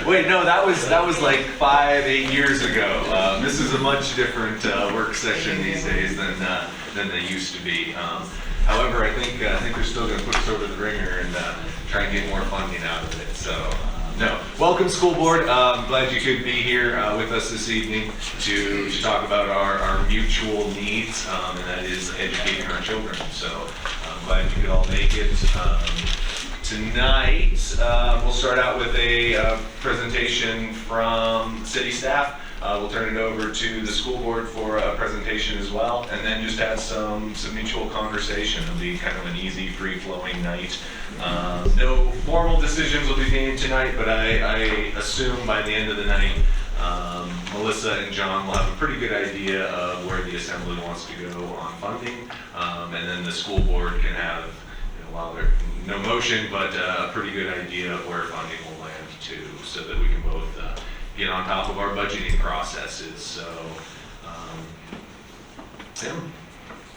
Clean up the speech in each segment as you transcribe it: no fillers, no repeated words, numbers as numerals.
Wait, no, that was like 5-8 years ago. This is a much different work session these days than they used to be. However, I think they're still going to put us over the ringer and try and get more funding out of it. So, no. Welcome, school board. Glad you could be here with us this evening to talk about our mutual needs, and that is educating our children. So, I'm glad you could all make it. Tonight, we'll start out with a presentation from city staff. We'll turn it over to the school board for a presentation as well, and then just have some mutual conversation. It'll be kind of an easy, free-flowing night. No formal decisions will be made tonight, but I assume by the end of the night, Melissa and John will have a pretty good idea of where the assembly wants to go on funding, and then the school board can have, while there's no motion, but a pretty good idea of where funding will land too, so that we can both get on top of our budgeting processes. So, Tim?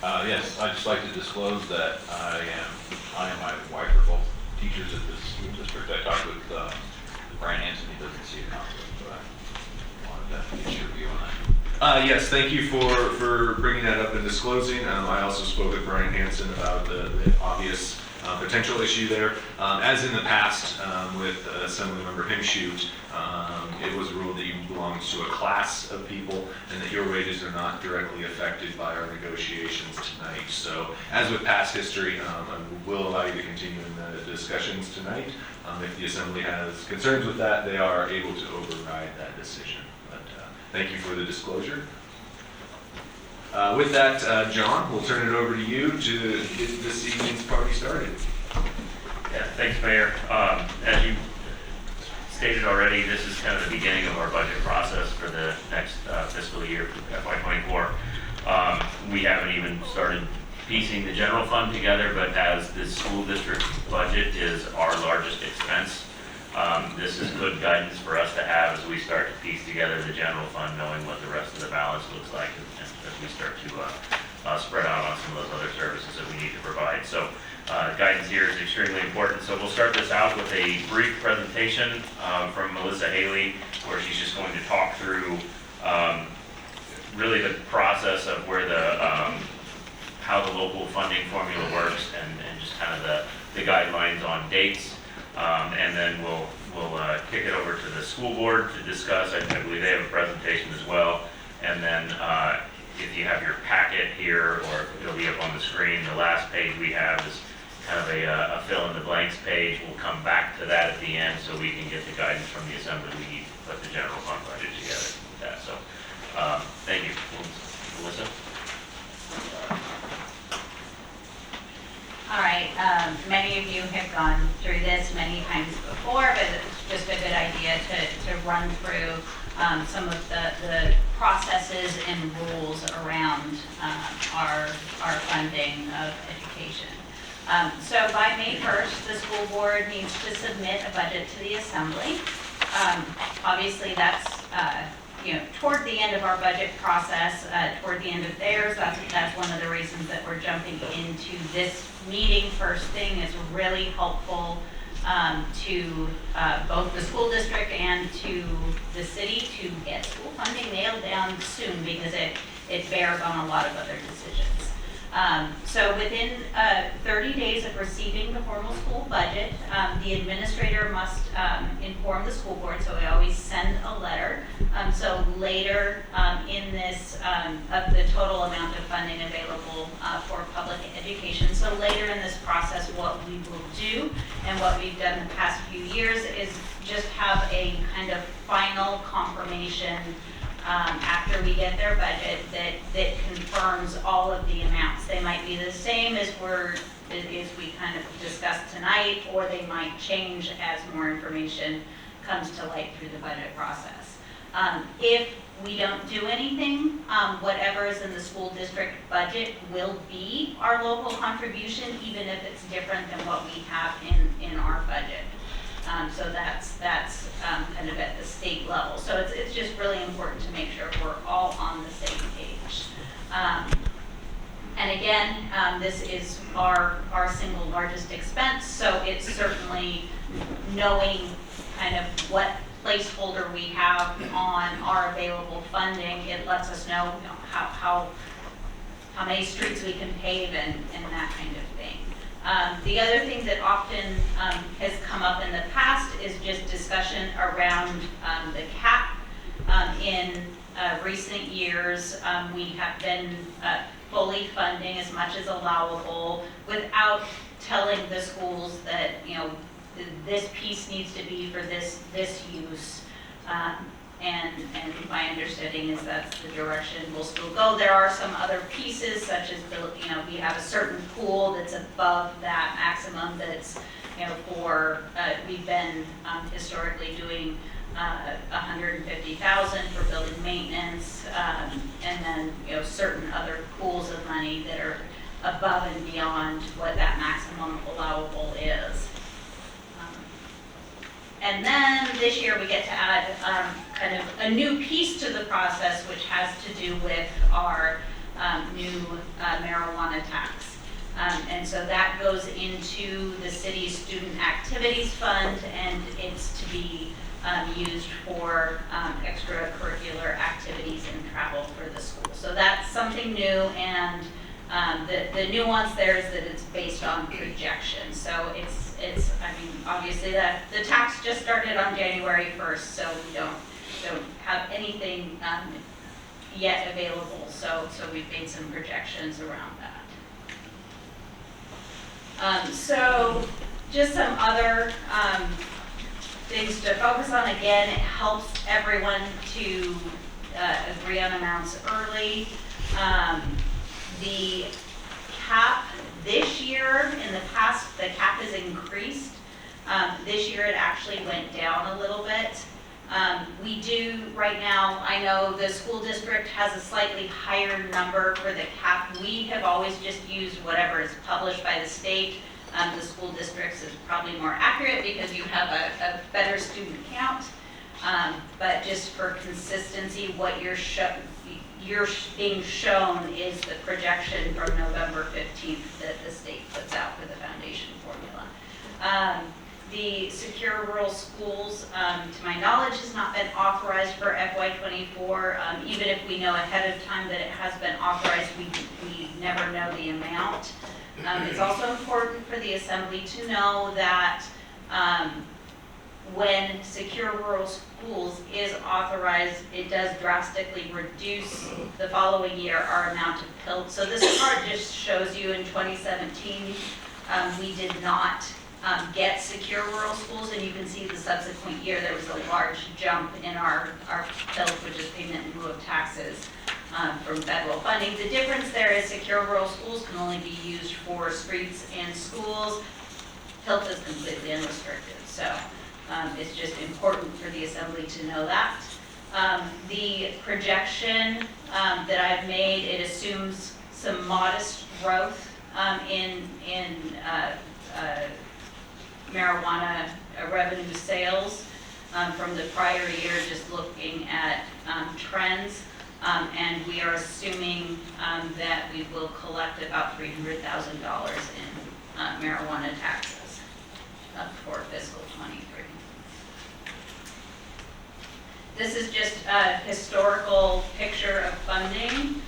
Yes, I'd just like to disclose that I and my wife are both teachers at this school district. I talked with Brian Hanson. He doesn't see it now, but I wanted to get your view on that. Yes, thank you for bringing that up and disclosing. I also spoke with Brian Hanson about the obvious potential issue there. As in the past with Assemblymember Himshoot, it was ruled that you belong to a class of people and that your wages are not directly affected by our negotiations tonight. So as with past history, I will allow you to continue in the discussions tonight. If the Assembly has concerns with that, they are able to override that decision. But thank you for the disclosure. With that, John, we'll turn it over to you to get this evening's party started. Yeah, thanks, Mayor. As you stated already, this is kind of the beginning of our budget process for the next fiscal year, FY24. We haven't even started piecing the general fund together, but as the school district budget is our largest expense, this is good guidance for us to have as we start to piece together the general fund, knowing what the rest of the balance looks like as we start to spread out on some of those other services that we need to provide. So guidance here is extremely important. So we'll start this out with a brief presentation from Melissa Haley, where she's just going to talk through really the process of where how the local funding formula works and just kind of the guidelines on dates. And then we'll kick it over to the school board to discuss. I believe they have a presentation as well. And then if you have your packet here, or it'll be up on the screen, the last page we have is kind of a fill in the blanks page. We'll come back to that at the end so we can get the guidance from the Assembly we need to put the general fund budget together with that. So thank you. Melissa? All right, many of you have gone through this many times before, but it's just a good idea to run through some of the processes and rules around our funding of education. So by May 1st, the school board needs to submit a budget to the Assembly. Obviously, that's toward the end of our budget process, toward the end of theirs. That's one of the reasons that we're jumping into this meeting first thing. Is really helpful to both the school district and to the city to get school funding nailed down soon, because it bears on a lot of other decisions. So within 30 days of receiving the formal school budget, the administrator must inform the school board, so we always send a letter. So later in this, of the total amount of funding available for public education. So later in this process, what we will do, and what we've done the past few years, is just have a kind of final confirmation after we get their budget that confirms all of the amounts. They might be the same as we kind of discussed tonight, or they might change as more information comes to light through the budget process. If we don't do anything, whatever is in the school district budget will be our local contribution, even if it's different than what we have in our budget. So that's kind of at the state level. So it's just really important to make sure we're all on the same page. And again, this is our single largest expense, so it's certainly knowing kind of what placeholder we have on our available funding. It lets us know, how many streets we can pave and that kind of thing. The other thing that often has come up in the past is just discussion around the cap. In recent years, we have been fully funding as much as allowable without telling the schools that, this piece needs to be for this use. And my understanding is that's the direction we'll still go. There are some other pieces, such as we have a certain pool that's above that maximum that's, we've been historically doing 150,000 for building maintenance, and then, certain other pools of money that are above and beyond what that maximum allowable is. And then this year we get to add kind of a new piece to the process, which has to do with our new marijuana tax. And so that goes into the city's student activities fund, and it's to be used for extracurricular activities and travel for the school. So that's something new, and the nuance there is that it's based on projection. So it's obviously the tax just started on January 1st, so we don't have anything yet available. So we've made some projections around that. So just some other things to focus on. Again, it helps everyone to agree on amounts early. The cap this year, in the past, the cap is increased. This year it actually went down a little bit. We do, right now, I know the school district has a slightly higher number for the cap. We have always just used whatever is published by the state. The school districts is probably more accurate because you have a better student count. But just for consistency, what you're being shown is the projection from November 15th that the state puts out for the foundation formula. The Secure Rural Schools, to my knowledge, has not been authorized for FY24. Even if we know ahead of time that it has been authorized, we never know the amount. It's also important for the Assembly to know that when Secure Rural Schools is authorized, it does drastically reduce the following year our amount of PILT. So this chart just shows you in 2017, we did not get Secure Rural Schools, and you can see the subsequent year there was a large jump in our PILT, which is payment in lieu of taxes, from federal funding. The difference there is Secure Rural Schools can only be used for streets and schools. PILT is completely unrestricted. So it's just important for the Assembly to know that. The projection that I've made, it assumes some modest growth in marijuana revenue sales from the prior year, just looking at trends. And we are assuming that we will collect about $300,000 in marijuana taxes for fiscal 23. This is just a historical picture of funding.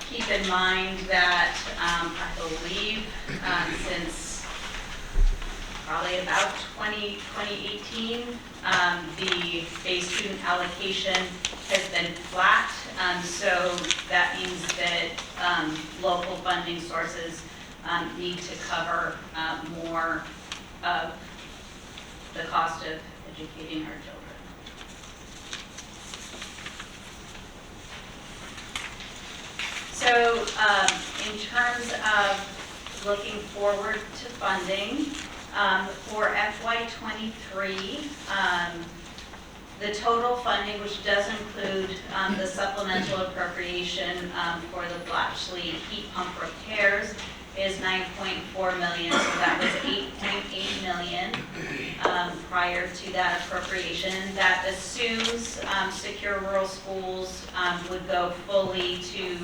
Keep in mind that I believe since probably about 2018, the base student allocation has been flat. So that means that local funding sources need to cover more of the cost of educating our children. So in terms of looking forward to funding, for FY23, the total funding, which does include the supplemental appropriation for the Blatchley heat pump repairs, is $9.4 million. So that was $8.8 million prior to that appropriation. That assumes Secure Rural Schools would go fully to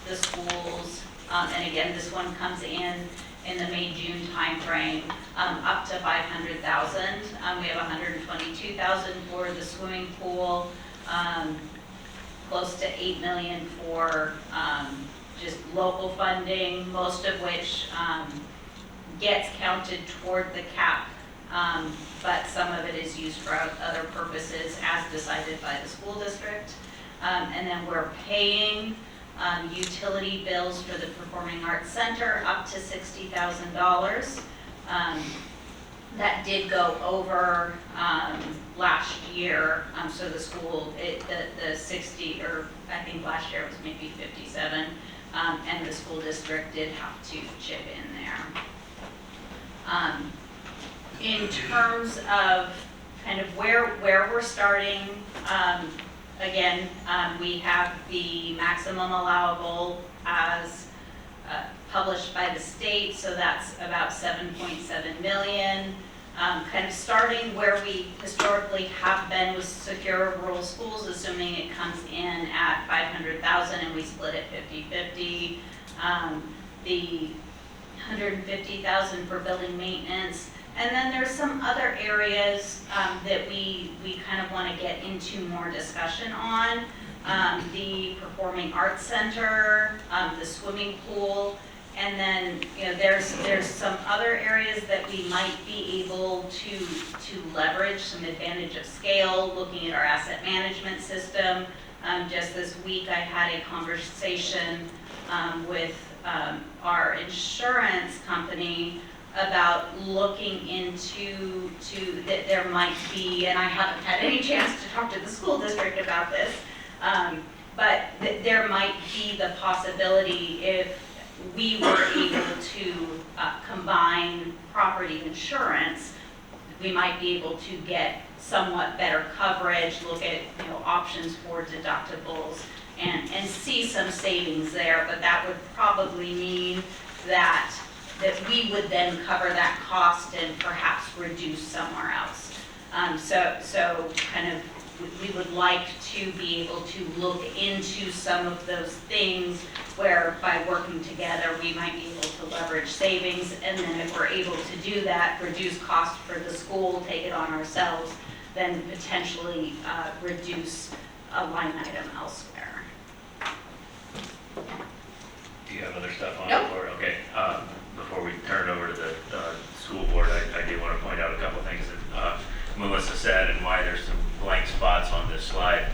the schools. And again, this one comes in in the May-June timeframe, up to 500,000. We have 122,000 for the swimming pool, close to 8 million for just local funding, most of which gets counted toward the cap, but some of it is used for other purposes as decided by the school district. And then we're paying utility bills for the Performing Arts Center up to $60,000. That did go over last year, so the school, the 60, or I think last year it was maybe 57, and the school district did have to chip in there. In terms of kind of where we're starting, again, we have the maximum allowable as published by the state, so that's about 7.7 million. Kind of starting where we historically have been with secure rural schools, assuming it comes in at 500,000 and we split it 50-50. The 150,000 for building maintenance. And then there's some other areas that we kind of want to get into more discussion on. The Performing Arts Center, the swimming pool, and then there's some other areas that we might be able to leverage some advantage of scale, looking at our asset management system. Just this week I had a conversation with our insurance company about looking into that there might be, and I haven't had any chance to talk to the school district about this, but that there might be the possibility if we were able to combine property insurance, we might be able to get somewhat better coverage, look at options for deductibles, and see some savings there. But that would probably mean that we would then cover that cost and perhaps reduce somewhere else. So kind of we would like to be able to look into some of those things where by working together we might be able to leverage savings, and then if we're able to do that, reduce cost for the school, take it on ourselves, then potentially reduce a line item elsewhere. Do you have other stuff on Nope. the board? Okay. Before we turn it over to the school board, I do want to point out a couple things that Melissa said and why there's some blank spots on this slide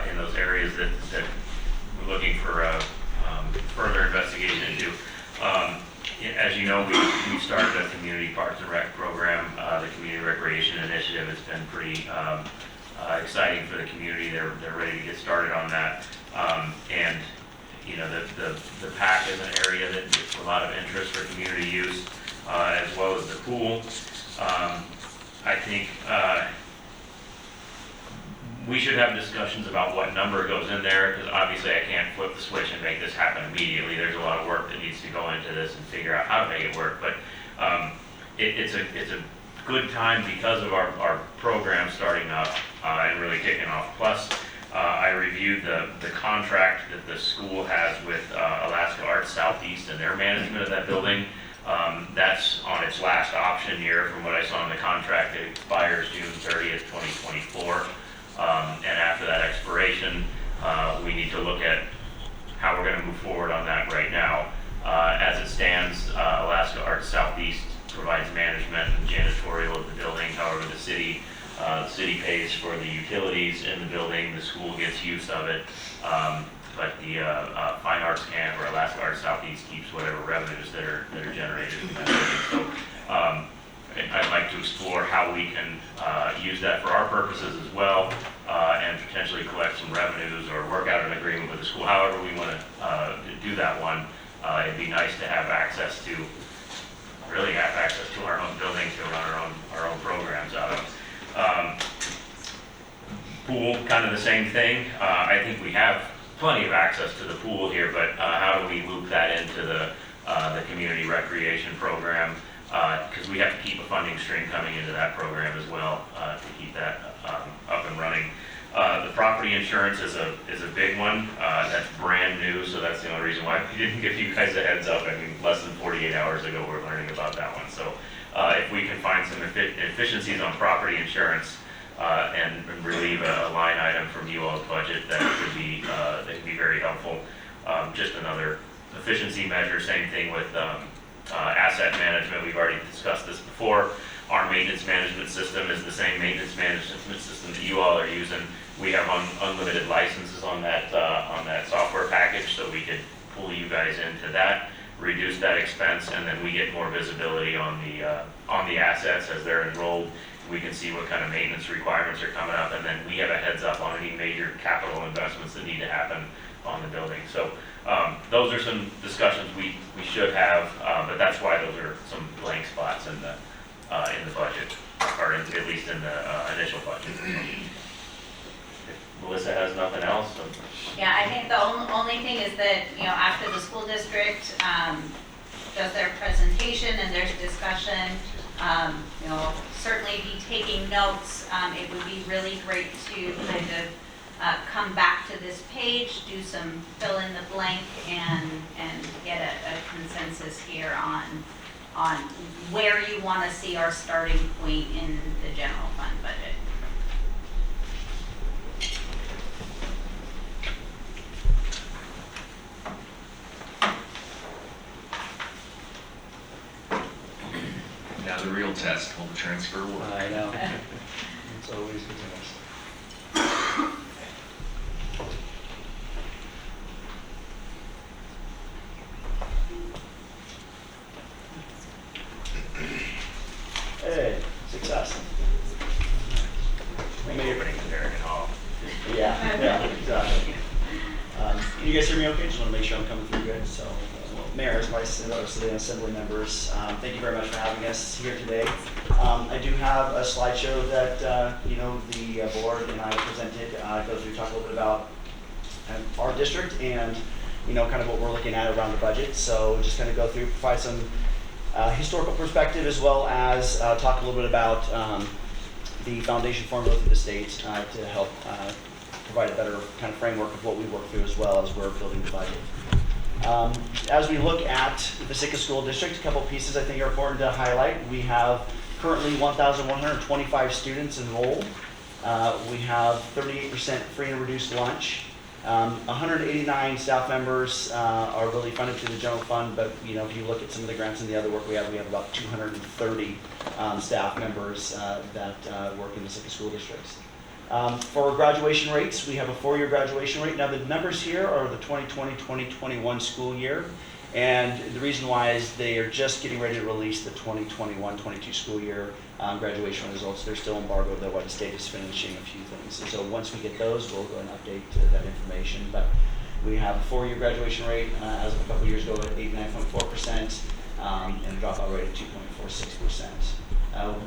in those areas that we're looking for further investigation into. As you know, we started a community parks and rec program. The community recreation initiative has been pretty exciting for the community. They're ready to get started on that. And the PAC is an area that gets a lot of interest for community use, as well as the pool. I think we should have discussions about what number goes in there, because obviously I can't flip the switch and make this happen immediately. There's a lot of work that needs to go into this and figure out how to make it work. But it's a good time because of our program starting up and really kicking off. Plus, I reviewed the contract that the school has with Alaska Arts Southeast and their management of that building. That's on its last option year. From what I saw in the contract, it expires June 30th, 2024. And after that expiration, we need to look at how we're going to move forward on that right now. As it stands, Alaska Arts Southeast provides management and janitorial of the building. However, the city pays for the utilities in the building. The school gets use of it. But the Fine Arts Camp or Alaska Arts Southeast keeps whatever revenues that are generated from that building. So I'd like to explore how we can use that for our purposes as well, and potentially collect some revenues or work out an agreement with the school. However we want to do that one, it'd be nice to have access to our own building to run our own programs out of. Pool, kind of the same thing. I think we have plenty of access to the pool here, but how do we loop that into the community recreation program? Because we have to keep a funding stream coming into that program as well to keep that up and running. The property insurance is a big one. That's brand new, so that's the only reason why we didn't give you guys a heads up. I mean, less than 48 hours ago, we're learning about that one. So if we can find some efficiencies on property insurance and relieve a line item from you all's budget, that could be very helpful. Just another efficiency measure. Same thing with asset management. We've already discussed this before. Our maintenance management system is the same maintenance management system that you all are using. We have unlimited licenses on that software package, so we could pull you guys into that, reduce that expense, and then we get more visibility on the assets as they're enrolled. We can see what kind of maintenance requirements are coming up, and then we have a heads up on any major capital investments that need to happen on the building. So those are some discussions we should have, but that's why those are some blank spots in the budget, or at least in the initial budget. If Melissa has nothing else. Yeah, I think the only thing is that, after the school district does their presentation and there's discussion, certainly be taking notes. It would be really great to kind of come back to this page, do some fill in the blank, and get a consensus here on where you want to see our starting point in the general fund budget. Now the real test, will the transfer work? I know. It's always a test. Hey, success. Like opening American Hall. Yeah, exactly. Can you guys hear me okay? Just want to make sure I'm coming through good. So, mayors, vice, and other city assembly members, thank you very much for having us here today. I do have a slideshow that the board and I presented. Go through, talk a little bit about our district and kind of what we're looking at around the budget. So just kind of go through, provide some historical perspective, as well as talk a little bit about the foundation formula for the state to help provide a better kind of framework of what we work through, as well as we're building the budget. As we look at the Sitka School District, a couple pieces I think are important to highlight. We have currently 1,125 students enrolled. We have 38% free and reduced lunch. 189 staff members are really funded through the general fund, but if you look at some of the grants and the other work we have about 230 staff members that work in the Sitka School Districts. For graduation rates, we have a 4-year graduation rate. Now the numbers here are the 2020-2021 school year, and the reason why is they are just getting ready to release the 2021-22 school year graduation results. They're still embargoed, though, while the state is finishing a few things. And so once we get those, we'll go and update that information. But we have a 4-year graduation rate as of a couple years ago at 89.4%, and a dropout rate of 2.46%.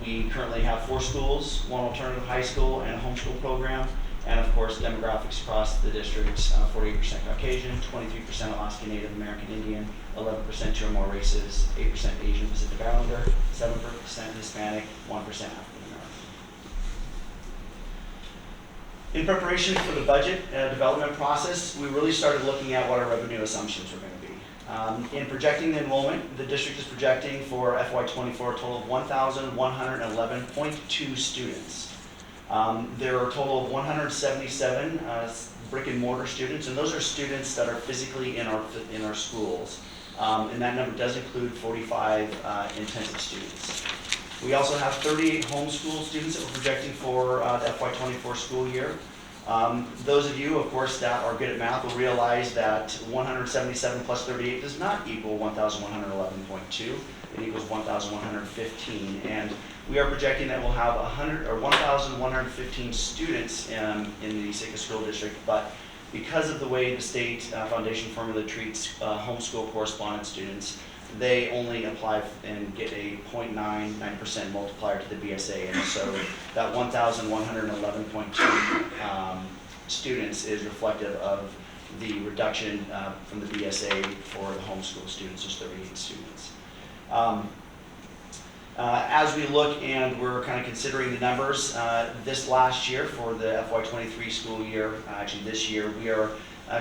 We currently have 4 schools, 1 alternative high school and a homeschool program, and of course demographics across the districts, 48% Caucasian, 23% Alaska Native American Indian, 11% 2 or more races, 8% Asian Pacific Islander, 7% Hispanic, 1% African American. In preparation for the budget development process, we really started looking at what our revenue assumptions were going to be. In projecting the enrollment, the district is projecting for FY24 a total of 1,111.2 students. There are a total of 177 brick and mortar students, and those are students that are physically in our schools. And that number does include 45 intensive students. We also have 38 homeschool students that we're projecting for the FY24 school year. Those of you, of course, that are good at math will realize that 177 plus 38 does not equal 1,111.2. It equals 1,115. And we are projecting that we'll have 1,115 students in the Sitka School District, but because of the way the state foundation formula treats homeschool correspondence students, they only apply and get a 0.99% multiplier to the BSA, and so that 1,111.2 students is reflective of the reduction from the BSA for the homeschool students, just 38 students. As we look and we're kind of considering the numbers, this last year for the FY23 school year, actually this year, we are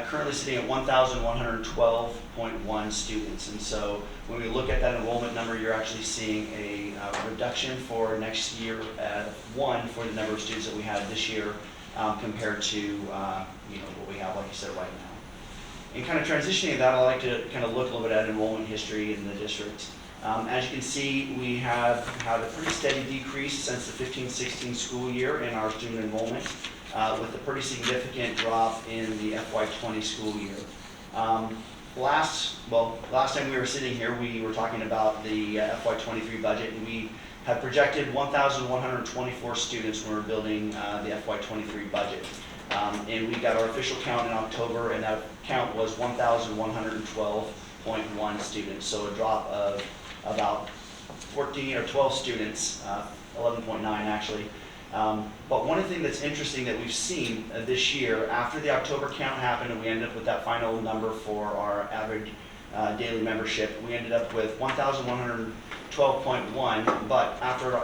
currently sitting at 1,112.1 students. And so when we look at that enrollment number, you're actually seeing a reduction for next year for the number of students that we had this year compared to what we have, like I said, right now. And kind of transitioning that, I like to kind of look a little bit at enrollment history in the district. As you can see, we have had a pretty steady decrease since the 15-16 school year in our student enrollment, with a pretty significant drop in the FY20 school year. Last time we were sitting here, we were talking about the FY23 budget, and we had projected 1,124 students when we were building the FY23 budget. And we got our official count in October, and that count was 1,112.1 students, so a drop of about 14 or 12 students, 11.9 actually. But one thing that's interesting that we've seen this year, after the October count happened and we ended up with that final number for our average daily membership, we ended up with 1,112.1, but after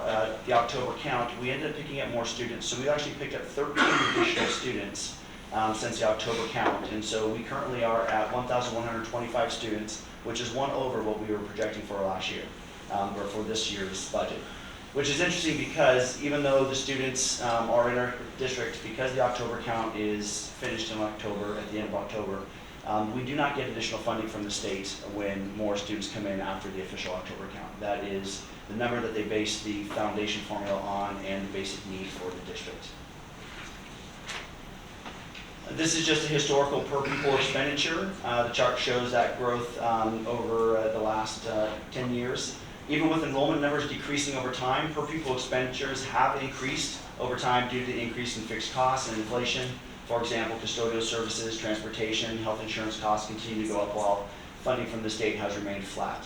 the October count, we ended up picking up more students. So we actually picked up 13 additional students since the October count. And so we currently are at 1,125 students, which is one over what we were projecting for last year, or for this year's budget. Which is interesting because even though the students are in our district, because the October count is finished in October, at the end of October, we do not get additional funding from the state when more students come in after the official October count. That is the number that they base the foundation formula on and the basic need for the district. This is just a historical per pupil expenditure. The chart shows that growth over the last 10 years. Even with enrollment numbers decreasing over time, per pupil expenditures have increased over time due to the increase in fixed costs and inflation. For example, custodial services, transportation, health insurance costs continue to go up while funding from the state has remained flat.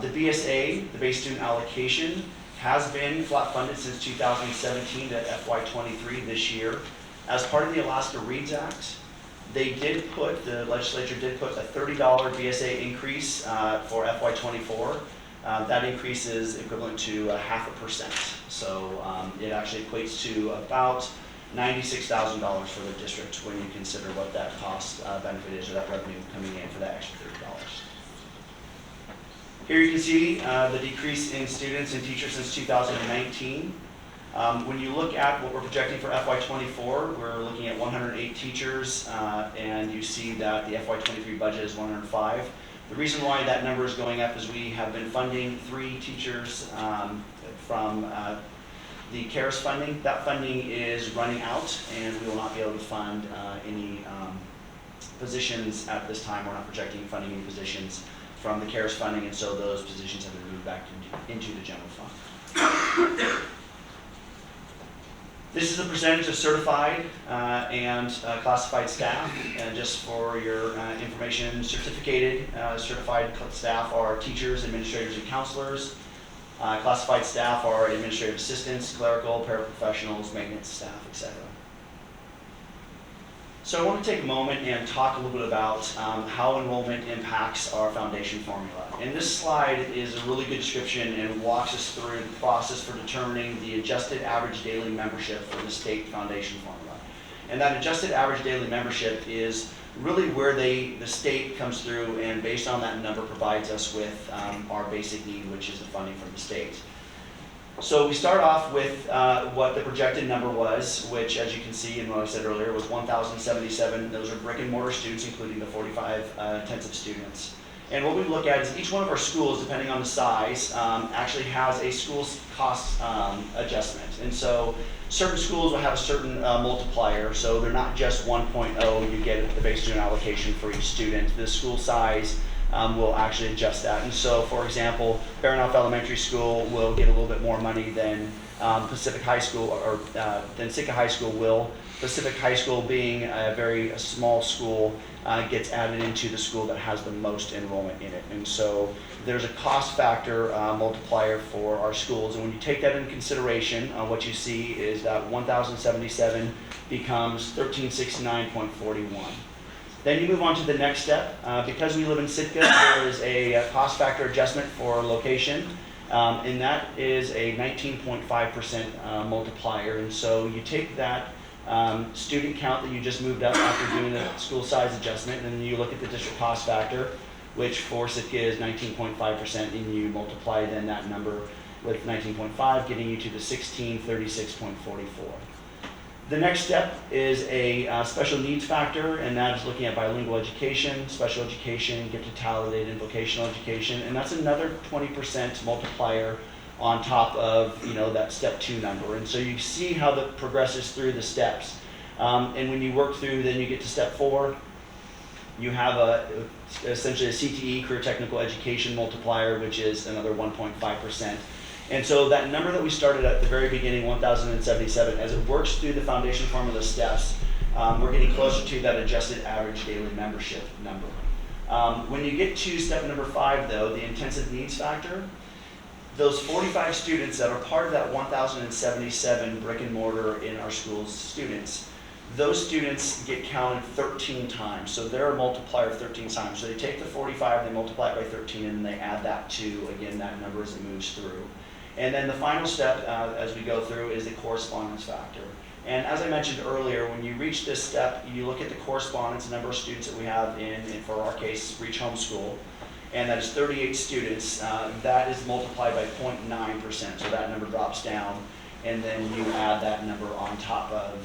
The BSA, the base student allocation, has been flat funded since 2017 to FY23 this year. As part of the Alaska READS Act, the legislature did put a $30 BSA increase for FY24. That increase is equivalent to 0.5%. So it actually equates to about $96,000 for the district when you consider what that cost benefit is, or that revenue coming in for that extra $30. Here you can see the decrease in students and teachers since 2019. When you look at what we're projecting for FY24, we're looking at 108 teachers, and you see that the FY23 budget is 105. The reason why that number is going up is we have been funding 3 teachers from the CARES funding. That funding is running out, and we will not be able to fund any positions at this time. We're not projecting funding any positions from the CARES funding, and so those positions have been moved back into the general fund. This is the percentage of certified and classified staff. And just for your information, certificated certified staff are teachers, administrators, and counselors. Classified staff are administrative assistants, clerical, paraprofessionals, maintenance staff, etc. So I want to take a moment and talk a little bit about how enrollment impacts our foundation formula. And this slide is a really good description and walks us through the process for determining the adjusted average daily membership for the state foundation formula. And that adjusted average daily membership is really where the state comes through and based on that number provides us with our basic need, which is the funding from the state. So we start off with what the projected number was, which as you can see and what I said earlier was 1,077. Those are brick and mortar students, including the 45 intensive students. And what we look at is each one of our schools, depending on the size, actually has a school cost adjustment. And so certain schools will have a certain multiplier, so they're not just 1.0, you get the base student allocation for each student. The school size will actually adjust that. And so, for example, Baranoff Elementary School will get a little bit more money than Pacific High School, or than Sitka High School will. Pacific High School, being a very small school, gets added into the school that has the most enrollment in it. And so there's a cost factor multiplier for our schools. And when you take that into consideration, what you see is that 1,077 becomes 1,369.41. Then you move on to the next step. Because we live in Sitka, there is a cost factor adjustment for location. And that is a 19.5% multiplier. And so you take that student count that you just moved up after doing the school size adjustment, and then you look at the district cost factor, which for Sitka is 19.5%, and you multiply then that number with 19.5, getting you to the 1636.44. The next step is a special needs factor, and that is looking at bilingual education, special education, gifted, talented, and vocational education, and that's another 20% multiplier on top of that step 2 number. And so you see how that progresses through the steps. And when you work through, then you get to step 4. You have essentially a CTE, career technical education multiplier, which is another 1.5%. And so that number that we started at the very beginning, 1,077, as it works through the foundation formula steps, we're getting closer to that adjusted average daily membership number. When you get to step number 5, though, the intensive needs factor, those 45 students that are part of that 1,077 brick and mortar in our schools students, those students get counted 13 times. So they're a multiplier of 13 times. So they take the 45, they multiply it by 13, and they add that to, again, that number as it moves through. And then the final step as we go through is the correspondence factor. And as I mentioned earlier, when you reach this step, you look at the correspondence number of students that we have in for our case, Reach Homeschool, and that is 38 students. That is multiplied by 0.9%, so that number drops down, and then you add that number on top of,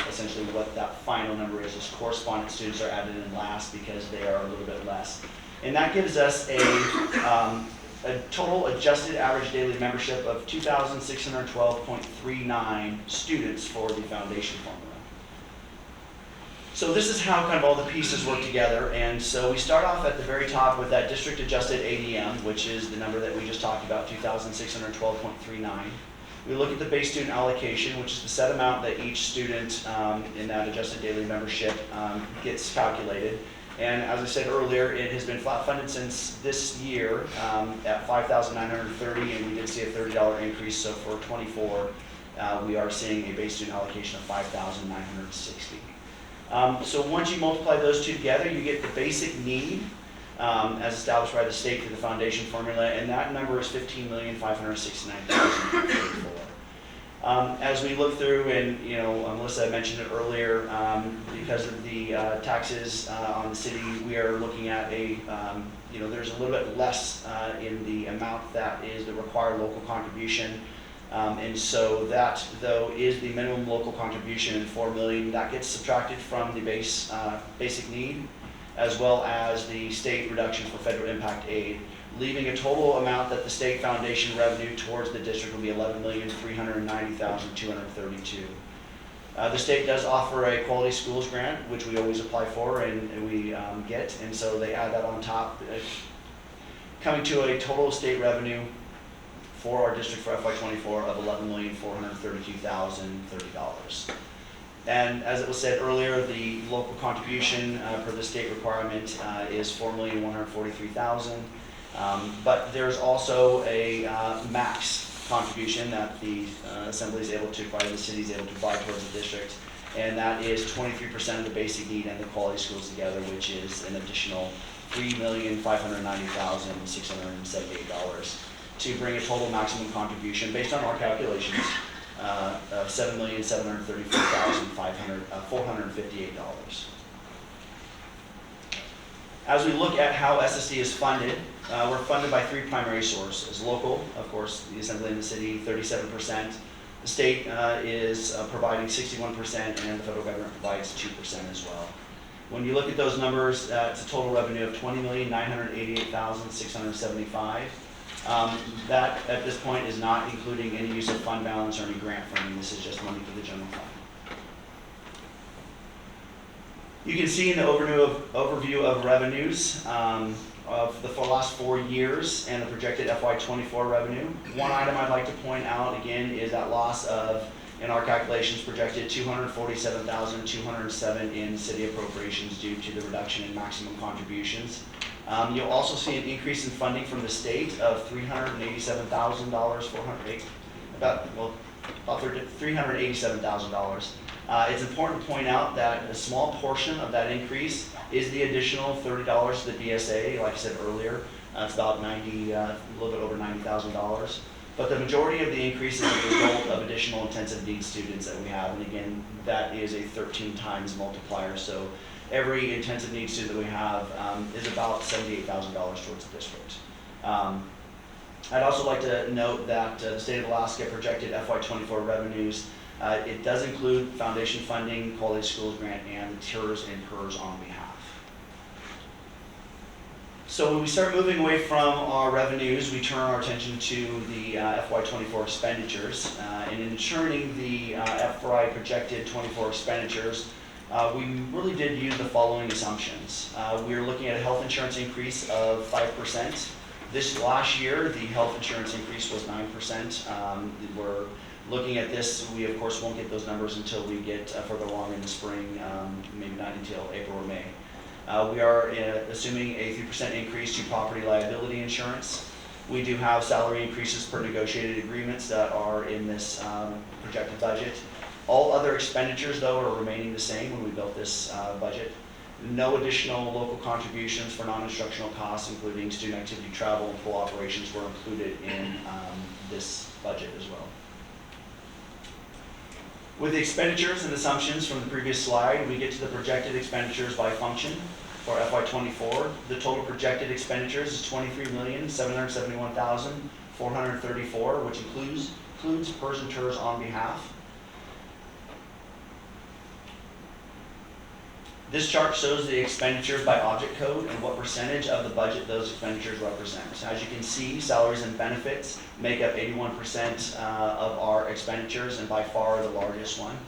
essentially what that final number is. Those correspondence students are added in last because they are a little bit less. And that gives us a total adjusted average daily membership of 2,612.39 students for the foundation formula. So this is how kind of all the pieces work together. And so we start off at the very top with that district adjusted ADM, which is the number that we just talked about, 2,612.39. We look at the base student allocation, which is the set amount that each student in that adjusted daily membership gets calculated. And as I said earlier, it has been flat funded since this year at $5,930, and we did see a $30 increase. So for 24, we are seeing a base student allocation of $5,960. So once you multiply those two together, you get the basic need as established by the state through the foundation formula, and that number is $15,569,034. As we look through, and Melissa mentioned it earlier, because of the taxes on the city, we are looking at there's a little bit less in the amount that is the required local contribution. And so that, though, is the minimum local contribution, $4 million. That gets subtracted from the basic need, as well as the state reduction for federal impact aid, leaving a total amount that the state foundation revenue towards the district will be $11,390,232. The state does offer a quality schools grant, which we always apply for and we get, and so they add that on top, coming to a total state revenue for our district for FY24 of $11,432,030. And as it was said earlier, the local contribution for the state requirement is $4,143,000. But there's also a max contribution that the assembly is able to provide, the city is able to provide towards the district, and that is 23% of the basic need and the quality schools together, which is an additional $3,590,678 to bring a total maximum contribution based on our calculations of $7,734,458. As we look at how SSD is funded, we're funded by 3 primary sources. Local, of course, the assembly and the city, 37%. The state is providing 61%, and the federal government provides 2% as well. When you look at those numbers, it's a total revenue of $20,988,675. That, at this point, is not including any use of fund balance or any grant funding. This is just money for the general fund. You can see in the overview of revenues of the last 4 years and the projected FY24 revenue. One item I'd like to point out again is that loss of, in our calculations, projected $247,207 in city appropriations due to the reduction in maximum contributions. You'll also see an increase in funding from the state of $387,000, about $387,000. It's important to point out that a small portion of that increase is the additional $30 to the DSA, like I said earlier. It's about a little bit over $90,000. But the majority of the increase is a result of additional intensive needs students that we have. And again, that is a 13 times multiplier. So every intensive needs student that we have is about $78,000 towards the district. I'd also like to note that the state of Alaska projected FY24 revenues. It does include foundation funding, quality schools grant, and TERS and PERS on behalf. So when we start moving away from our revenues, we turn our attention to the FY24 expenditures. And in determining the FY projected 24 expenditures, we really did use the following assumptions. We are looking at a health insurance increase of 5%. This last year, the health insurance increase was 9%. We're looking at this, we of course won't get those numbers until we get further along in the spring, maybe not until April or May. We are assuming a 3% increase to property liability insurance. We do have salary increases per negotiated agreements that are in this projected budget. All other expenditures, though, are remaining the same when we built this budget. No additional local contributions for non-instructional costs, including student activity, travel, and pool operations, were included in this budget as well. With the expenditures and assumptions from the previous slide, we get to the projected expenditures by function for FY24. The total projected expenditures is $23,771,434, which includes PERS and TERS on behalf. This chart shows the expenditures by object code and what percentage of the budget those expenditures represent. As you can see, salaries and benefits make up 81% of our expenditures, and by far the largest one.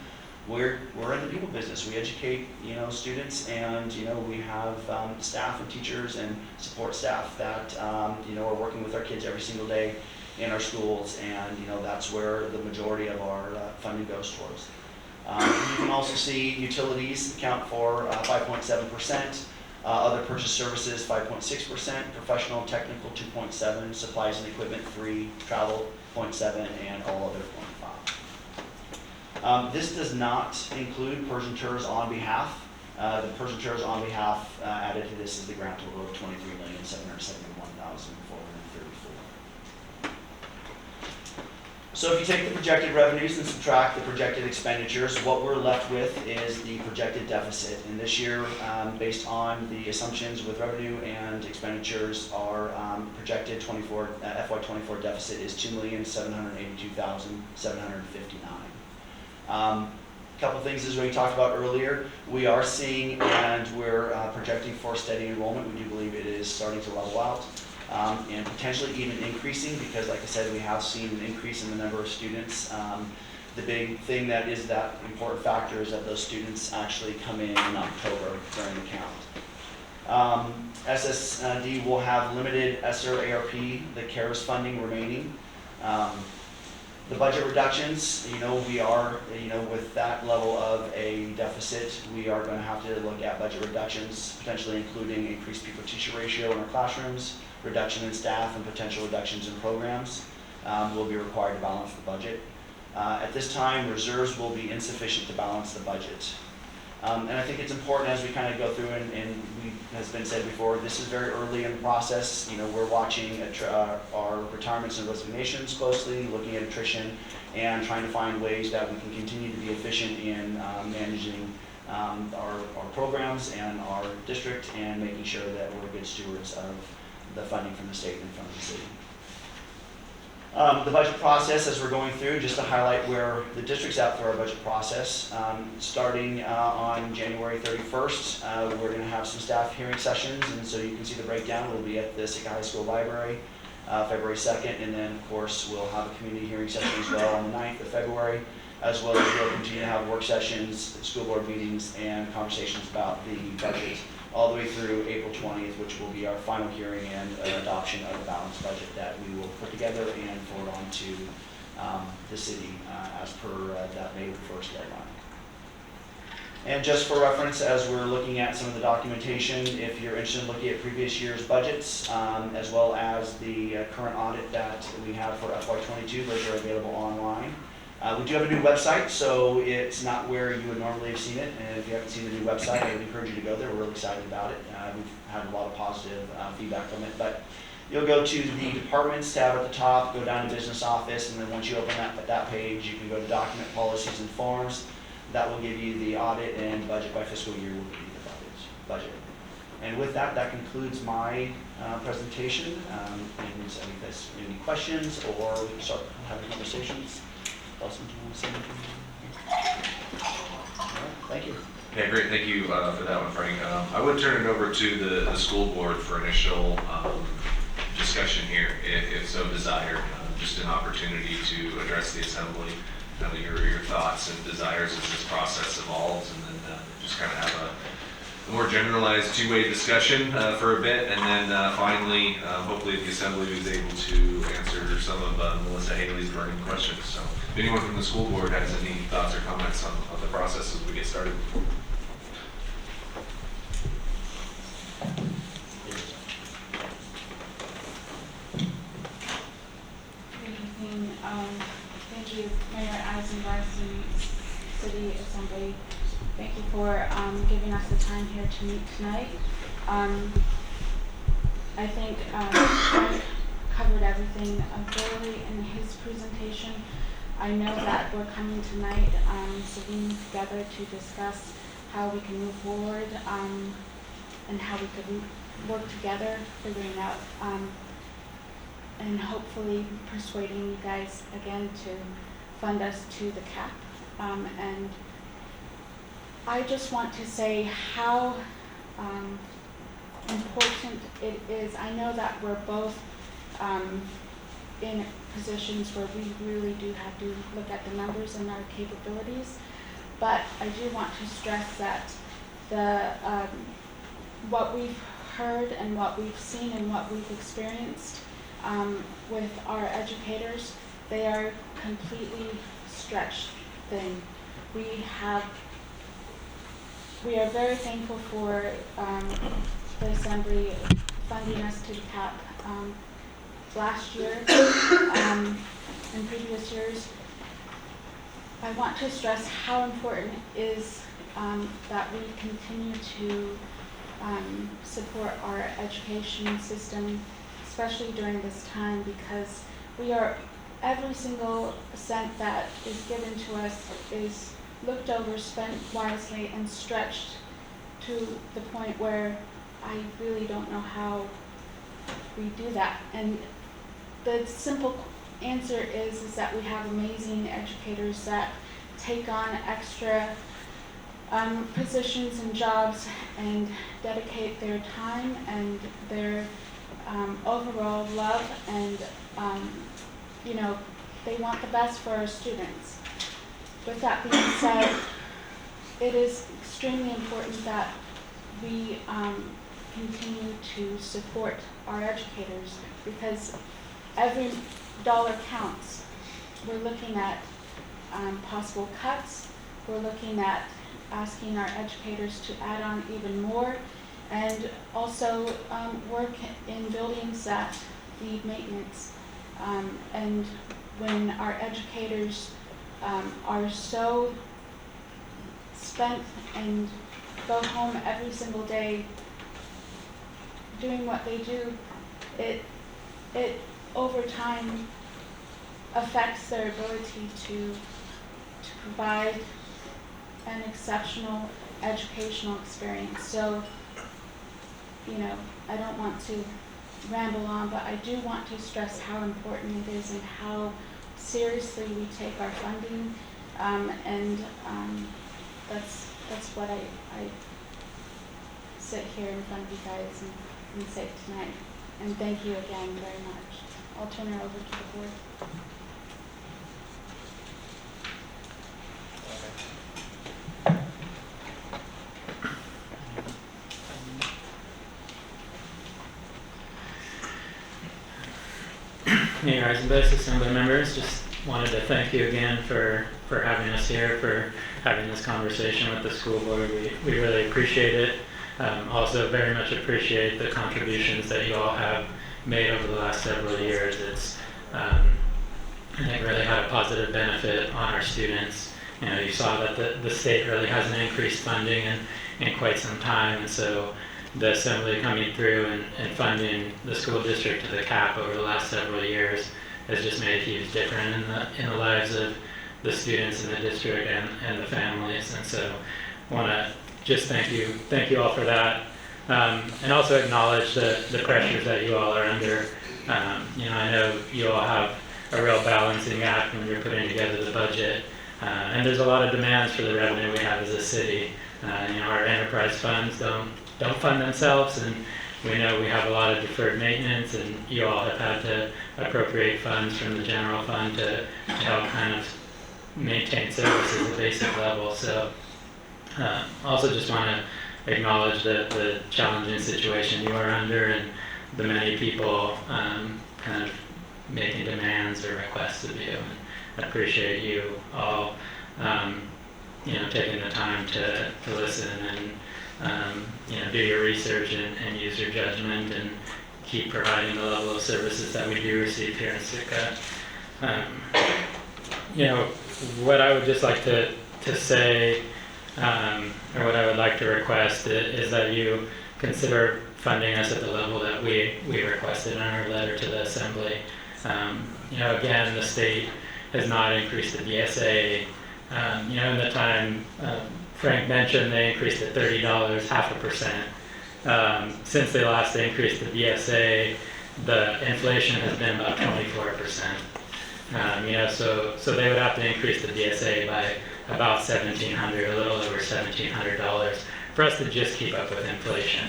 We're in the people business. We educate, students, and we have staff and teachers and support staff that are working with our kids every single day in our schools, and that's where the majority of our funding goes towards. You can also see utilities account for 5.7%, other purchase services 5.6%, professional and technical 2.7%, supplies and equipment 3%, travel 0.7%, and all other 0.5%. This does not include PERS and TERS on behalf. The PERS and TERS on behalf added to this is the grand total of $23,771,434. So if you take the projected revenues and subtract the projected expenditures, what we're left with is the projected deficit. And this year, based on the assumptions with revenue and expenditures, our projected FY24 deficit is $2,782,759. A couple things as we talked about earlier, we are seeing and we're projecting for steady enrollment. We do believe it is starting to level out. And potentially even increasing, because like I said, we have seen an increase in the number of students. The big thing that is that important factor is that those students actually come in October during the count. SSD will have limited ESSER ARP, the CARES funding remaining. The budget reductions, we are, with that level of a deficit, we are going to have to look at budget reductions, potentially including increased pupil-teacher ratio in our classrooms, reduction in staff, and potential reductions in programs will be required to balance the budget. At this time, reserves will be insufficient to balance the budget. And I think it's important as we kind of go through, and has been said before, this is very early in the process. We're watching our retirements and resignations closely, looking at attrition, and trying to find ways that we can continue to be efficient in managing our programs and our district, and making sure that we're good stewards of the funding from the state and from the city. The budget process, as we're going through, just to highlight where the district's at through our budget process, starting on January 31st, we're going to have some staff hearing sessions, and so you can see the breakdown. We'll be at the Sitka High School Library February 2nd, and then of course we'll have a community hearing session as well on the 9th of February, as well as we'll continue to have work sessions, school board meetings, and conversations about the budget all the way through April 20th, which will be our final hearing and adoption of the balanced budget that we will put together and forward on to the city as per that May 1st deadline. And just for reference, as we're looking at some of the documentation, if you're interested in looking at previous year's budgets, as well as the current audit that we have for FY22, those are available online. We do have a new website, so it's not where you would normally have seen it. And if you haven't seen the new website, I would encourage you to go there. We're really excited about it. We've had a lot of positive feedback from it. But You'll go to the departments tab at the top, go down to business office, and then once you open that page, you can go to document policies and forms. That will give you the audit and budget by fiscal year will give you the budget. And with that, that concludes my presentation. And so if there's any questions or we can start having conversations. Dawson, do you want to say anything? All right, thank you. Yeah, great. Thank you for that one, Frank. I would turn it over to the school board for initial discussion here, if so desired. Just an opportunity to address the assembly, your thoughts and desires as this process evolves, and then just kind of have a more generalized two-way discussion for a bit, and then finally, hopefully the assembly was able to answer some of Melissa Haley's burning questions. So if anyone from the school board has any thoughts or comments on the process as we get started. Good evening. Thank you, Mayor Eisenbart and City Assembly. Thank you for giving us the time here to meet tonight. I think Frank covered everything thoroughly in his presentation. I know that we're coming tonight, sitting together to discuss how we can move forward and how we could work together, figuring out and hopefully persuading you guys again to fund us to the cap. And I just want to say how important it is. I know that we're both in positions where we really do have to look at the numbers and our capabilities, but I do want to stress that what we've heard and what we've seen and what we've experienced with our educators, they are completely stretched thin. We are very thankful for the Assembly funding us to the cap last year and previous years. I want to stress how important it is that we continue to support our education system, especially during this time, because every single cent that is given to us is looked over, spent wisely, and stretched to the point where I really don't know how we do that. And the simple answer is that we have amazing educators that take on extra positions and jobs and dedicate their time and their overall love, and they want the best for our students. With that being said, it is extremely important that we continue to support our educators, because every dollar counts. We're looking at possible cuts. We're looking at asking our educators to add on even more, and also work in buildings that need maintenance. And when our educators are so spent and go home every single day doing what they do, it over time affects their ability to provide an exceptional educational experience. So, I don't want to ramble on, but I do want to stress how important it is and how seriously we take our funding, and that's what I sit here in front of you guys and say tonight. And thank you again very much. I'll turn it over to the board. Mayor Eisenbart, Assembly members, just wanted to thank you again for having us here, for having this conversation with the school board. We really appreciate it. Also very much appreciate the contributions that you all have made over the last several years. It's I think really had a positive benefit on our students. You saw that the state really hasn't increased funding in quite some time, and so the assembly coming through and funding the school district to the cap over the last several years has just made a huge difference in the lives of the students in the district and the families. And so I want to just thank you all for that. And also acknowledge the pressures that you all are under. I know you all have a real balancing act when you're putting together the budget. And there's a lot of demands for the revenue we have as a city. Our enterprise funds don't fund themselves, and we know we have a lot of deferred maintenance, and you all have had to appropriate funds from the general fund to help kind of maintain services at a basic level. So also just want to acknowledge the challenging situation you are under and the many people kind of making demands or requests of you. And I appreciate you all taking the time to listen and do your research and use your judgment and keep providing the level of services that we do receive here in Sitka. What I would just like to say, or what I would like to request is that you consider funding us at the level that we requested in our letter to the Assembly. Again, the state has not increased the DSA. In the time Frank mentioned, they increased it $30, 0.5%. Since they last increased the DSA, the inflation has been about 24%. So they would have to increase the DSA by about $1,700, a little over $1,700, for us to just keep up with inflation.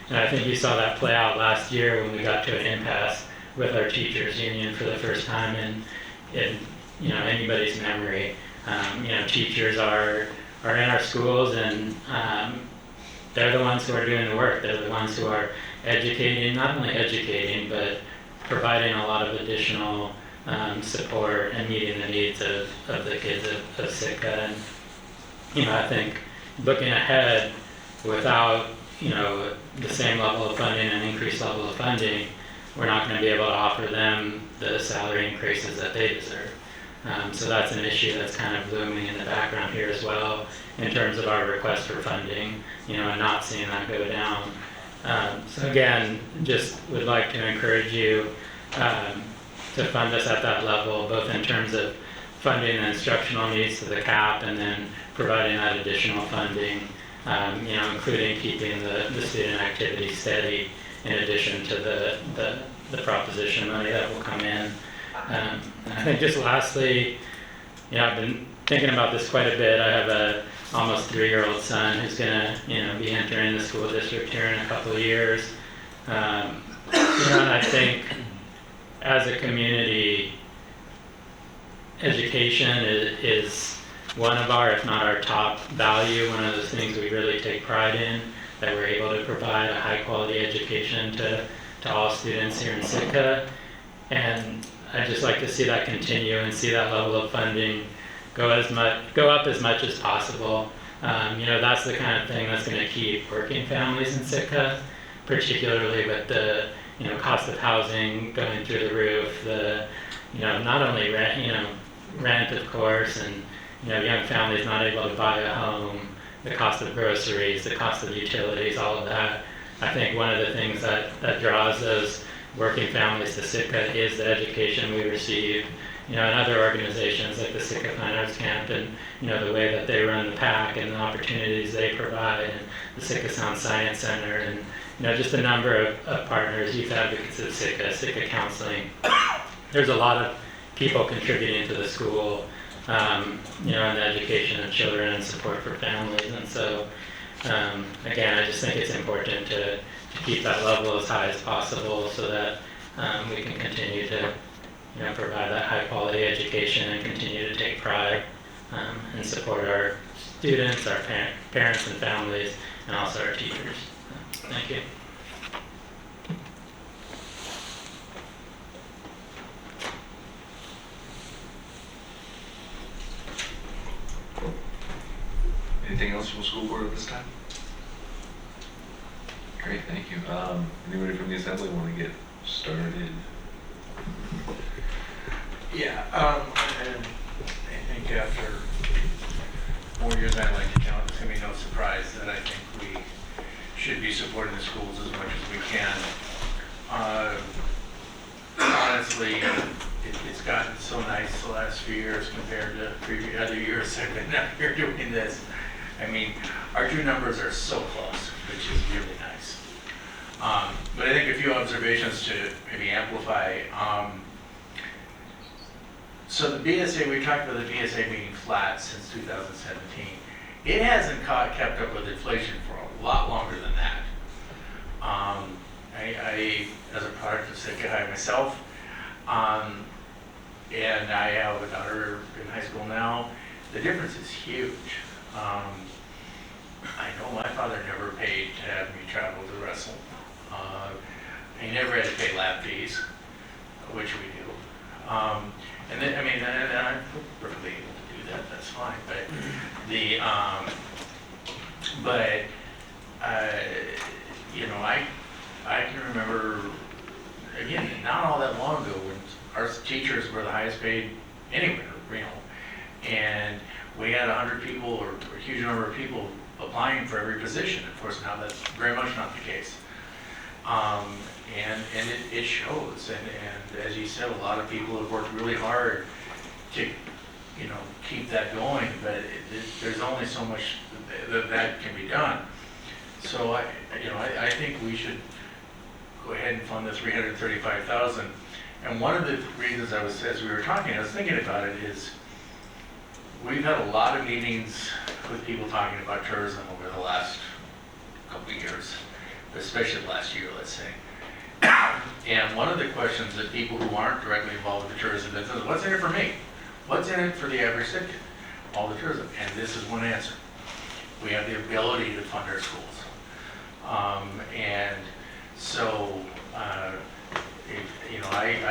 And I think you saw that play out last year when we got to an impasse with our teachers union for the first time in anybody's memory. Teachers are in our schools, and they're the ones who are doing the work. They're the ones who are educating, not only educating, but providing a lot of additional support and meeting the needs of the kids of Sitka. And I think looking ahead, without the same level of funding and increased level of funding, we're not going to be able to offer them the salary increases that they deserve. So that's an issue that's kind of looming in the background here as well, in terms of our request for funding, and not seeing that go down. So again, just would like to encourage you to fund us at that level, both in terms of funding the instructional needs to the cap, and then providing that additional funding, including keeping the student activity steady, in addition to the proposition money that will come in. I think just lastly, I've been thinking about this quite a bit. I have a almost 3-year-old son who's gonna, be entering the school district here in a couple of years. And I think as a community, education is one of our, if not our top value, one of those things we really take pride in, that we're able to provide a high quality education to all students here in Sitka. And I'd just like to see that continue and see that level of funding go up as much as possible. That's the kind of thing that's going to keep working families in Sitka, particularly with the cost of housing going through the roof, the not only rent of course, and young families not able to buy a home, the cost of groceries, the cost of utilities, all of that. I think one of the things that draws those working families to Sitka is the education we receive, and other organizations like the Sitka Fine Arts Camp, and the way that they run the PAC and the opportunities they provide, and the Sitka Sound Science Center, and just a number of partners, youth advocates of Sitka Counseling. There's a lot of people contributing to the school, and the education of children and support for families. And so, again, I just think it's important to keep that level as high as possible, so that we can continue to provide that high quality education and continue to take pride and support our students, our parents and families, and also our teachers. Thank you. Anything else from the school board at this time? Great, thank you. Anybody from the assembly want to get started? Yeah, and I think after 4 years, I like to count, it's gonna be no surprise that I think we should be supporting the schools as much as we can. Honestly, it's gotten so nice the last few years compared to previous other years I've been out here doing this. I mean, our two numbers are so close, which is really nice. But I think a few observations to maybe amplify. So the BSA, we talked about the BSA being flat since 2017. It hasn't kept up with inflation for a lot longer than that. I as a product of Sitka myself, and I have a daughter in high school now, the difference is huge. I know my father never paid to have me travel to wrestle. He never had to pay lab fees, which we do. And then, I mean, and I'm perfectly able to do that, that's fine, but you know, I can remember, again, not all that long ago, when our teachers were the highest paid anywhere, you know, and we had 100 people or a huge number of people applying for every position. Of course, now that's very much not the case. And it shows, and as you said, a lot of people have worked really hard to, you know, keep that going, but there's only so much that can be done. So I think we should go ahead and fund the $335,000. And one of the reasons as we were talking, I was thinking about it, is we've had a lot of meetings with people talking about tourism over the last couple of years, especially the last year, let's say. And one of the questions that people who aren't directly involved with the tourism business is, what's in it for me? What's in it for the average Sitkan? All the tourism. And this is one answer. We have the ability to fund our schools. And so, I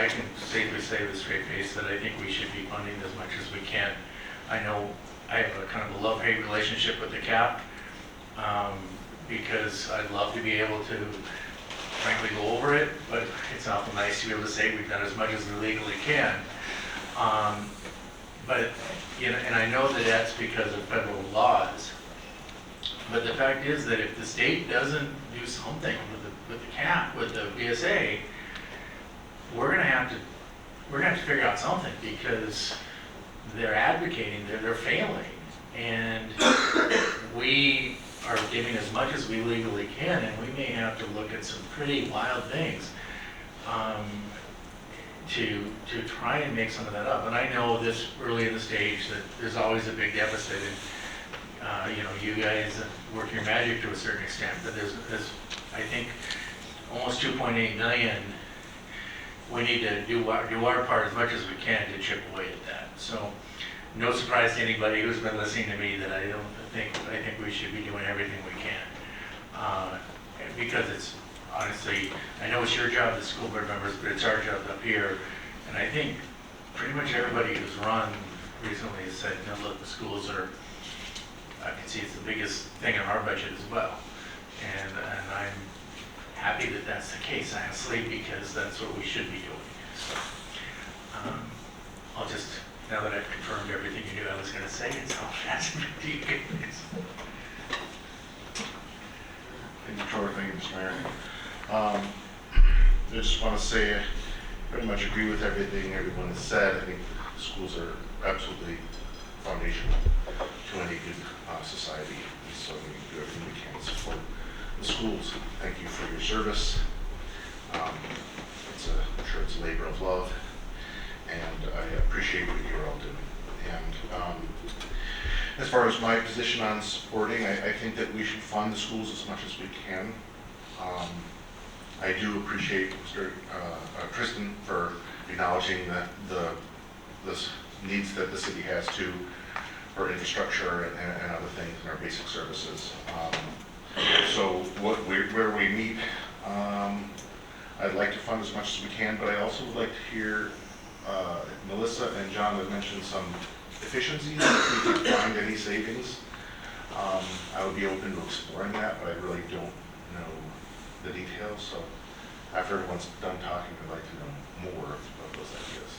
can safely say with a straight face that I think we should be funding as much as we can. I know I have a kind of a love-hate relationship with the cap, because I'd love to be able to frankly go over it, but it's awful nice to be able to say we've done as much as we legally can. But, and I know that that's because of federal laws, but the fact is that if the state doesn't do something with the cap, with the BSA, we're gonna have to figure out something, because they're advocating, they're failing, and we are giving as much as we legally can, and we may have to look at some pretty wild things to try and make some of that up. And I know this early in the stage that there's always a big deficit, and you guys work your magic to a certain extent, but there's I think almost 2.8 million. We need to do our part as much as we can to chip away at that. So, no surprise to anybody who's been listening to me that I think we should be doing everything we can, because it's honestly, I know it's your job as school board members, but it's our job up here. And I think pretty much everybody who's run recently has said, look, the schools are, I can see it's the biggest thing in our budget as well. And I'm happy that that's the case, honestly, because that's what we should be doing. So, I'll just, now that I've confirmed everything you knew I was going to say, it's all fast and to you guys. Thank you, Troy. Thank you, Mr. Mayor. I just want to say I pretty much agree with everything everyone has said. I think the schools are absolutely foundational to any good society, so we can do everything we can to support the schools. Thank you for your service. I'm sure it's a labor of love, and I appreciate what you're all doing. And as far as my position on supporting, I think that we should fund the schools as much as we can. I do appreciate Mr. Kristen for acknowledging that the needs that the city has for infrastructure and other things and our basic services. So where we meet, I'd like to fund as much as we can, but I also would like to hear Melissa and John have mentioned some efficiencies, if we could find any savings. I would be open to exploring that, but I really don't know the details. So after everyone's done talking, I'd like to know more of those ideas.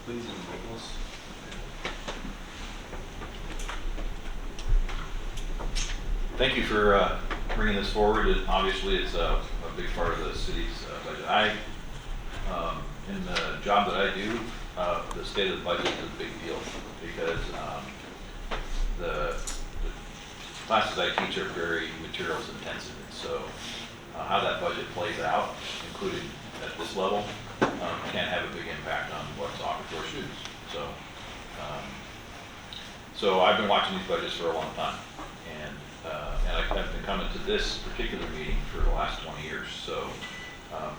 Please, Nicholas. Thank you for bringing this forward. Obviously, it's a big part of the city's budget. In the job that I do, the state of the budget is a big deal because the classes I teach are very materials intensive. And so how that budget plays out, including at this level, can have a big impact on what's offered to our students. So I've been watching these budgets for a long time, and I've been coming to this particular meeting for the last 20 years. So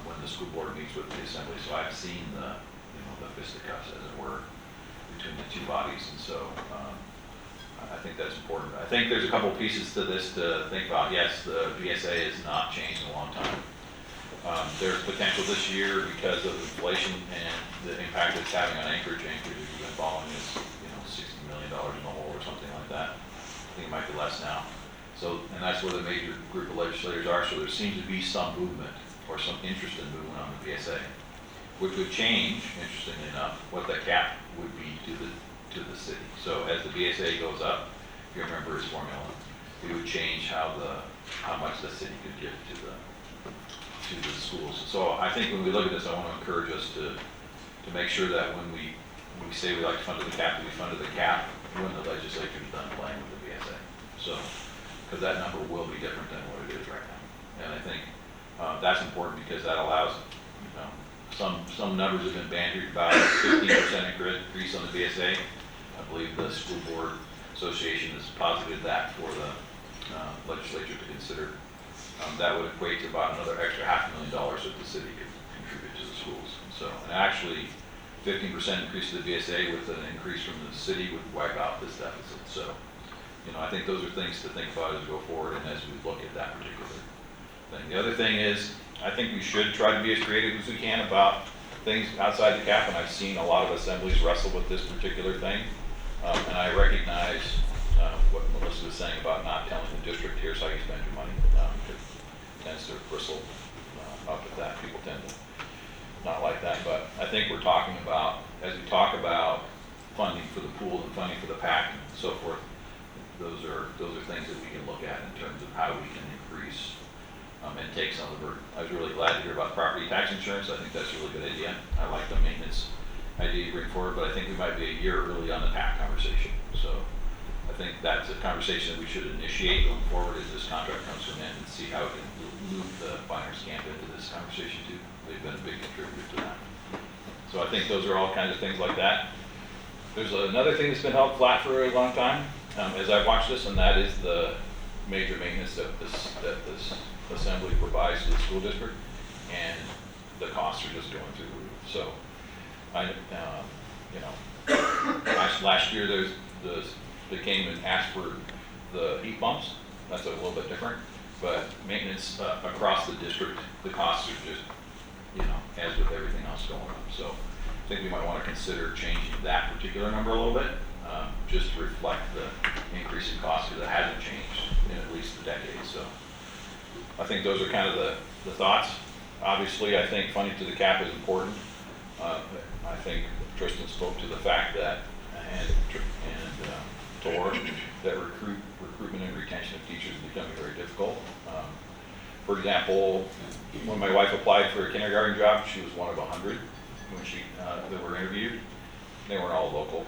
when the school board meets with the assembly, so I've seen the fisticuffs, as it were, between the two bodies, and so I think that's important. I think there's a couple pieces to this to think about. Yes, the VSA has not changed in a long time. There's potential this year because of inflation and the impact it's having on Anchorage. Anchorage, if you've been following, is $60 million in the hole or something like that. I think it might be less now. So, and that's where the major group of legislators are. So there seems to be some movement or some interest in movement on the VSA, which would change, interestingly enough, what the cap would be to the city. So as the VSA goes up, if you remember his formula, it would change how much the city could give to the schools. So I think when we look at this, I want to encourage us to make sure that when we say we like to fund to the cap, we fund to the cap when the legislature is done playing with the VSA. So, because that number will be different than what it is right now. And I think that's important because that allows, some numbers have been bandied about 15% increase on the VSA. I believe the School Board Association has posited that for the legislature to consider. That would equate to about another extra $500,000 that the city could contribute to the schools. So, and actually, 15% increase to the VSA with an increase from the city would wipe out this deficit. So, I think those are things to think about as we go forward and as we look at that particular thing. The other thing is, I think we should try to be as creative as we can about things outside the cap, and I've seen a lot of assemblies wrestle with this particular thing. And I recognize what Melissa was saying about not telling the district, here's how you spend your money. It tends to bristle up at that. People tend to not like that. But I think we're talking about, as we talk about funding for the pool and funding for the PAC and so forth, those are things that we can look at in terms of how we can increase and take some of the burden. I was really glad to hear about property tax insurance. I think that's a really good idea. I like the maintenance idea you bring forward, but I think we might be a year early on the PAC conversation. So I think that's a conversation that we should initiate going forward as this contract comes to an end and see how we can move the finance camp into this conversation too. They've been a big contributor to that. So I think those are all kinds of things like that. There's another thing that's been held flat for a long time as I've watched this, and that is the major maintenance that this assembly provides to the school district, and the costs are just going through the roof. So, last year they came and asked for the heat pumps. That's a little bit different, but maintenance across the district, the costs are just, as with everything else going on. So, I think we might want to consider changing that particular number a little bit, just to reflect the increase in cost, because it hasn't changed in at least a decade. So I think those are kind of the thoughts. Obviously, I think funding to the cap is important. I think Tristan spoke to the fact that, and Tor, that recruitment and retention of teachers is becoming very difficult. For example, when my wife applied for a kindergarten job, she was one of 100 that were interviewed. They weren't all local.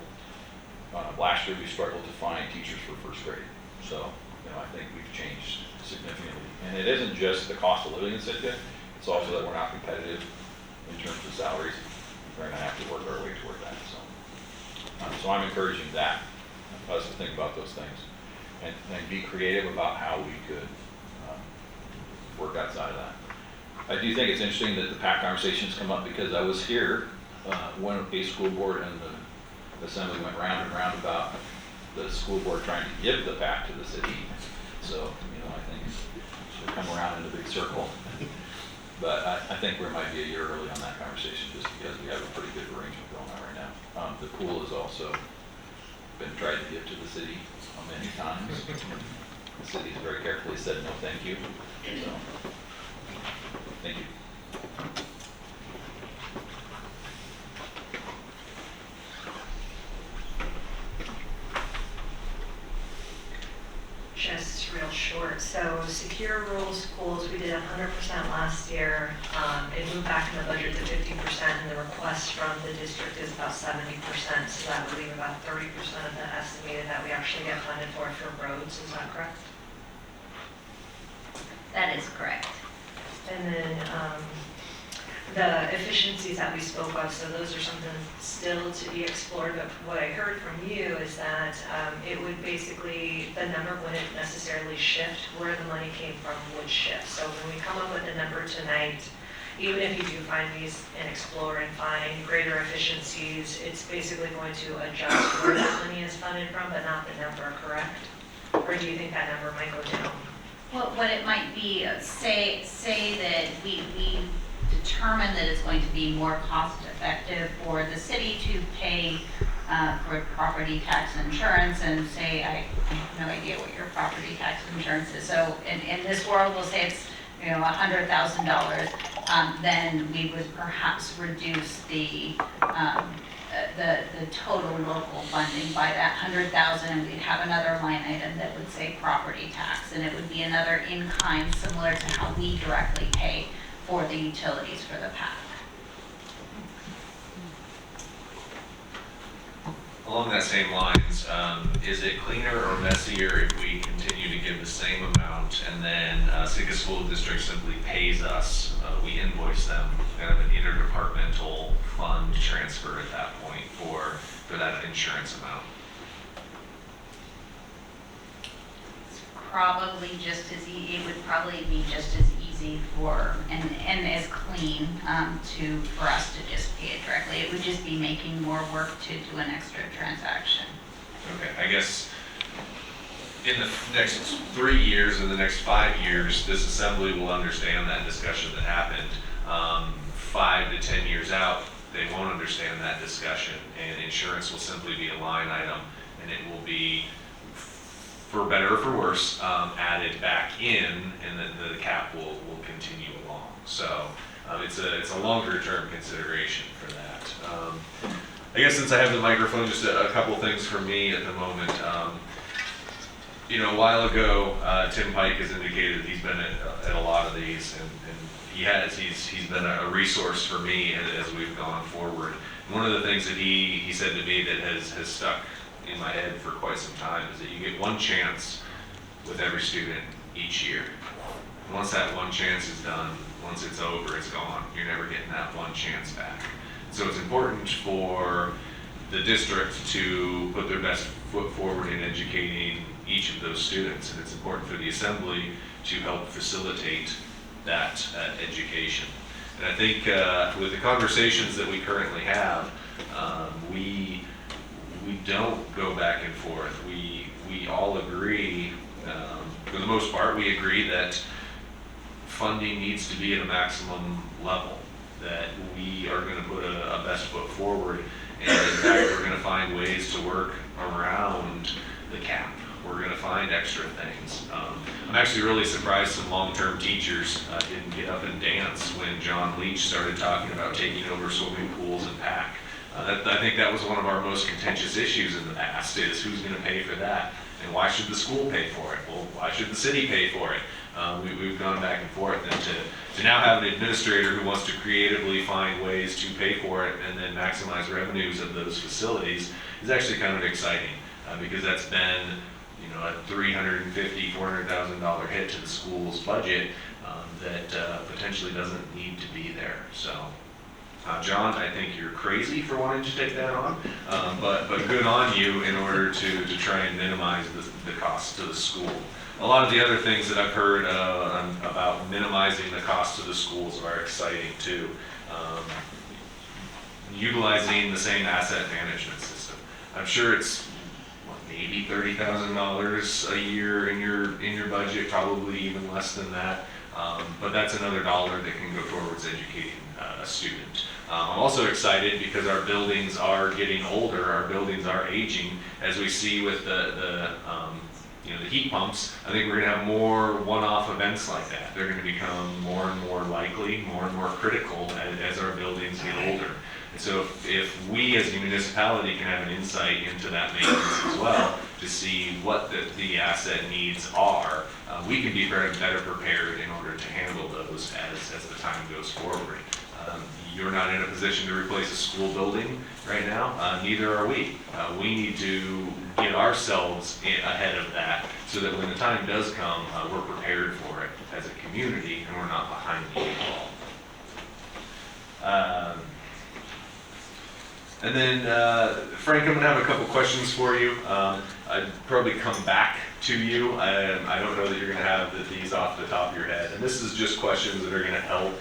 Last year we struggled to find teachers for first grade. So, I think we've changed significantly. And it isn't just the cost of living in Sitka, it's also that we're not competitive in terms of salaries. We're going to have to work our way toward that. So I'm encouraging that, us to think about those things and be creative about how we could work outside of that. I do think it's interesting that the PAC conversations come up because I was here when a school board and the assembly went round and round about the school board trying to give the PAC to the city. So, I think it should come around in a big circle. But I think we might be a year early on that conversation just because we have a pretty good arrangement going on right now. The pool has also been tried to give to the city many times. The city has very carefully said no thank you. So, thank you. just real short. So secure rural schools, we did 100% last year. It moved back in the budget to 50%, and the request from the district is about 70%. So that would leave about 30% of the estimated that we actually get funded for roads. Is that correct? That is correct. And then the efficiencies that we spoke of, so those are something still to be explored, but what I heard from you is that it would basically, the number wouldn't necessarily shift, where the money came from would shift. So when we come up with a number tonight, even if you do find these and explore and find greater efficiencies, it's basically going to adjust where that money is funded from, but not the number, correct? Or do you think that number might go down? Well, what it might be, say that we determine that it's going to be more cost effective for the city to pay for property tax insurance, and say, I have no idea what your property tax insurance is. So in this world, we'll say it's, you know, $100,000, then we would perhaps reduce the total local funding by that 100,000, and we'd have another line item that would say property tax, and it would be another in-kind, similar to how we directly pay for the utilities for the PAC. Along that same lines, is it cleaner or messier if we continue to give the same amount and then Sitka School District simply pays us, we invoice them, kind of an interdepartmental fund transfer at that point for that insurance amount? Probably just as it would probably be just as easy for and as clean for us to just pay it directly. It would just be making more work to do an extra transaction. Okay, I guess in the next 3 years and the next 5 years, this assembly will understand that discussion that happened. 5 to 10 years out, they won't understand that discussion, and insurance will simply be a line item, and it will be, for better or for worse, added back in, and then the cap will continue along. So it's a longer term consideration for that. I guess since I have the microphone, just a couple things for me at the moment. You know, a while ago, Tim Pike has indicated that he's been at a lot of these, and he's been a resource for me as we've gone forward. And one of the things that he said to me that has stuck in my head for quite some time is that you get one chance with every student each year. And once that one chance is done, once it's over, it's gone. You're never getting that one chance back. So it's important for the district to put their best foot forward in educating each of those students, and it's important for the assembly to help facilitate that education. And I think with the conversations that we currently have, we don't go back and forth. We all agree, for the most part, we agree that funding needs to be at a maximum level, that we are going to put a best foot forward, and in fact we're going to find ways to work around the cap. We're going to find extra things. I'm actually really surprised some long-term teachers didn't get up and dance when John Leach started talking about taking over swimming pools and PAC. I think that was one of our most contentious issues in the past, is who's going to pay for that, and why should the school pay for it? Well, why should the city pay for it? We've gone back and forth, and to now have an administrator who wants to creatively find ways to pay for it and then maximize revenues of those facilities is actually kind of exciting, because that's been, you know, a $350,000, $400,000 hit to the school's budget that potentially doesn't need to be there. So. John, I think you're crazy for wanting to take that on, but good on you in order to try and minimize the cost to the school. A lot of the other things that I've heard about minimizing the cost to the schools are exciting too. Utilizing the same asset management system. I'm sure it's maybe $30,000 a year in your budget, probably even less than that. But that's another dollar that can go towards educating a student. I'm also excited because our buildings are getting older, our buildings are aging, as we see with the heat pumps. I think we're going to have more one-off events like that. They're going to become more and more likely, more and more critical as our buildings get older. And so if we as a municipality can have an insight into that maintenance as well, to see what the asset needs are, we can be better prepared in order to handle those as the time goes forward. You're not in a position to replace a school building right now, neither are we. We need to get ourselves ahead of that so that when the time does come, we're prepared for it as a community and we're not behind the eight ball. And then, Frank, I'm gonna have a couple questions for you. I'd probably come back to you. I don't know that you're gonna have these off the top of your head. And this is just questions that are gonna help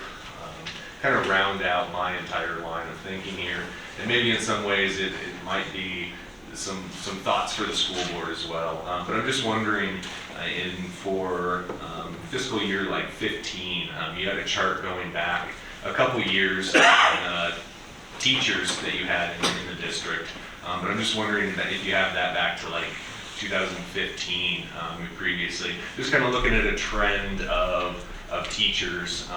kind of round out my entire line of thinking here. And maybe in some ways it might be some thoughts for the school board as well. But I'm just wondering, for fiscal year like 15, you had a chart going back a couple years on teachers that you had in the district. But I'm just wondering that if you have that back to like 2015 previously, just kind of looking at a trend of teachers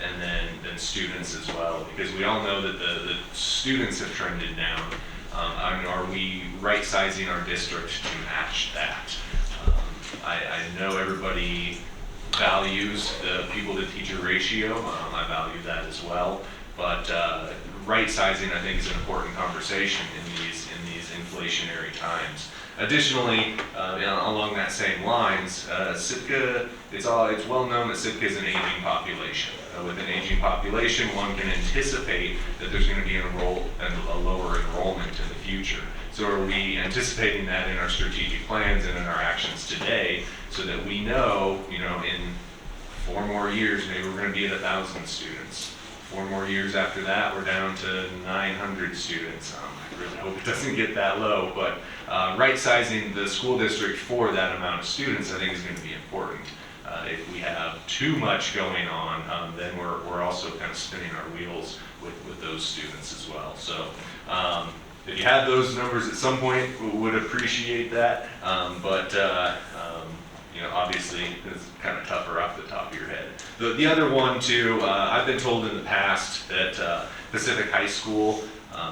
and then students as well, because we all know that the students have trended down. Are we right sizing our district to match that? I know everybody values the people to teacher ratio. I value that as well, but right sizing I think is an important conversation in these inflationary times. Additionally, along that same lines, Sitka, it's well known that Sitka is an aging population. With an aging population, one can anticipate that there's going to be a lower enrollment in the future. So are we anticipating that in our strategic plans and in our actions today, so that we know, in 4 more years, maybe we're going to be at 1,000 students. 4 more years after that, we're down to 900 students. I really hope it doesn't get that low, but right-sizing the school district for that amount of students, I think, is going to be important. If we have too much going on, then we're also kind of spinning our wheels with those students as well. So if you have those numbers at some point, we would appreciate that. But obviously, it's kind of tougher off the top of your head. The other one too, I've been told in the past that Pacific High School,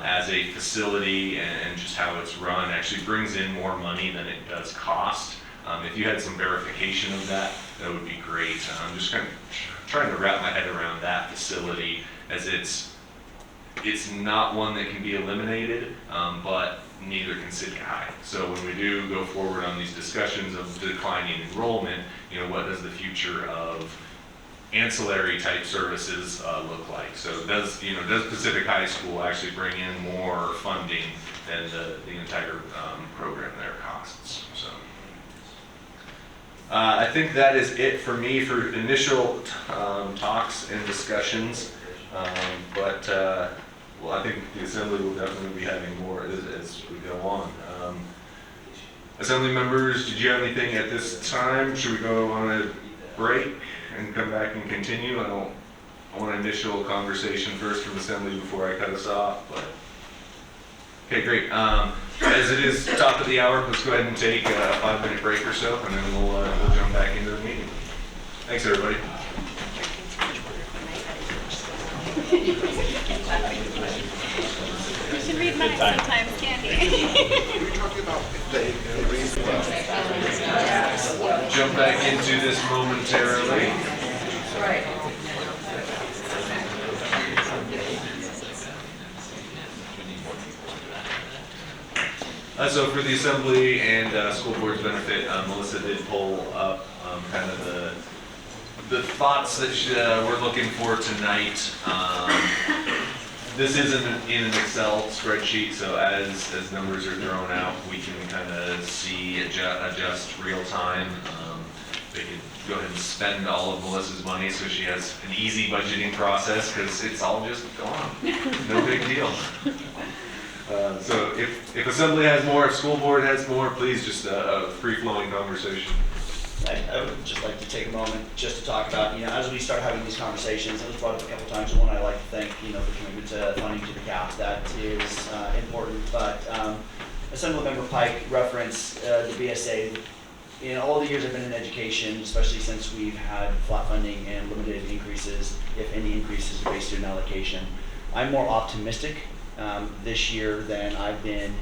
as a facility and just how it's run, actually brings in more money than it does cost. If you had some verification of that, that would be great. I'm just kind of trying to wrap my head around that facility, as it's not one that can be eliminated, but neither can Sitka High. So when we do go forward on these discussions of declining enrollment, what does the future of ancillary type services look like? So does Pacific High School actually bring in more funding than the entire program there costs? So I think that is it for me for initial talks and discussions. But I think the Assembly will definitely be having more as we go on. Assembly members, did you have anything at this time? Should we go on a break and come back and continue? I want an initial conversation first from Assembly before I cut us off. But okay, great. As it is top of the hour, let's go ahead and take a 5-minute break or so, and then we'll jump back into the meeting. Thanks, everybody. You should read minds sometimes, can't you? Jump back into this momentarily. Right. So for the Assembly and school board's benefit, Melissa did pull up kind of the thoughts that we're looking for tonight. This is in an Excel spreadsheet, so as numbers are thrown out, we can kind of see, adjust real time. They could go ahead and spend all of Melissa's money so she has an easy budgeting process, because it's all just gone. No big deal. So if Assembly has more, if school board has more, please just a free-flowing conversation. I would just like to take a moment just to talk about, as we start having these conversations, it was brought up a couple times, and one I like to thank, the commitment to funding to the CAP, that is important. But Assemblymember Pike referenced the BSA. In all the years I've been in education, especially since we've had flat funding and limited increases, if any increases to base student allocation, I'm more optimistic this year than I've been,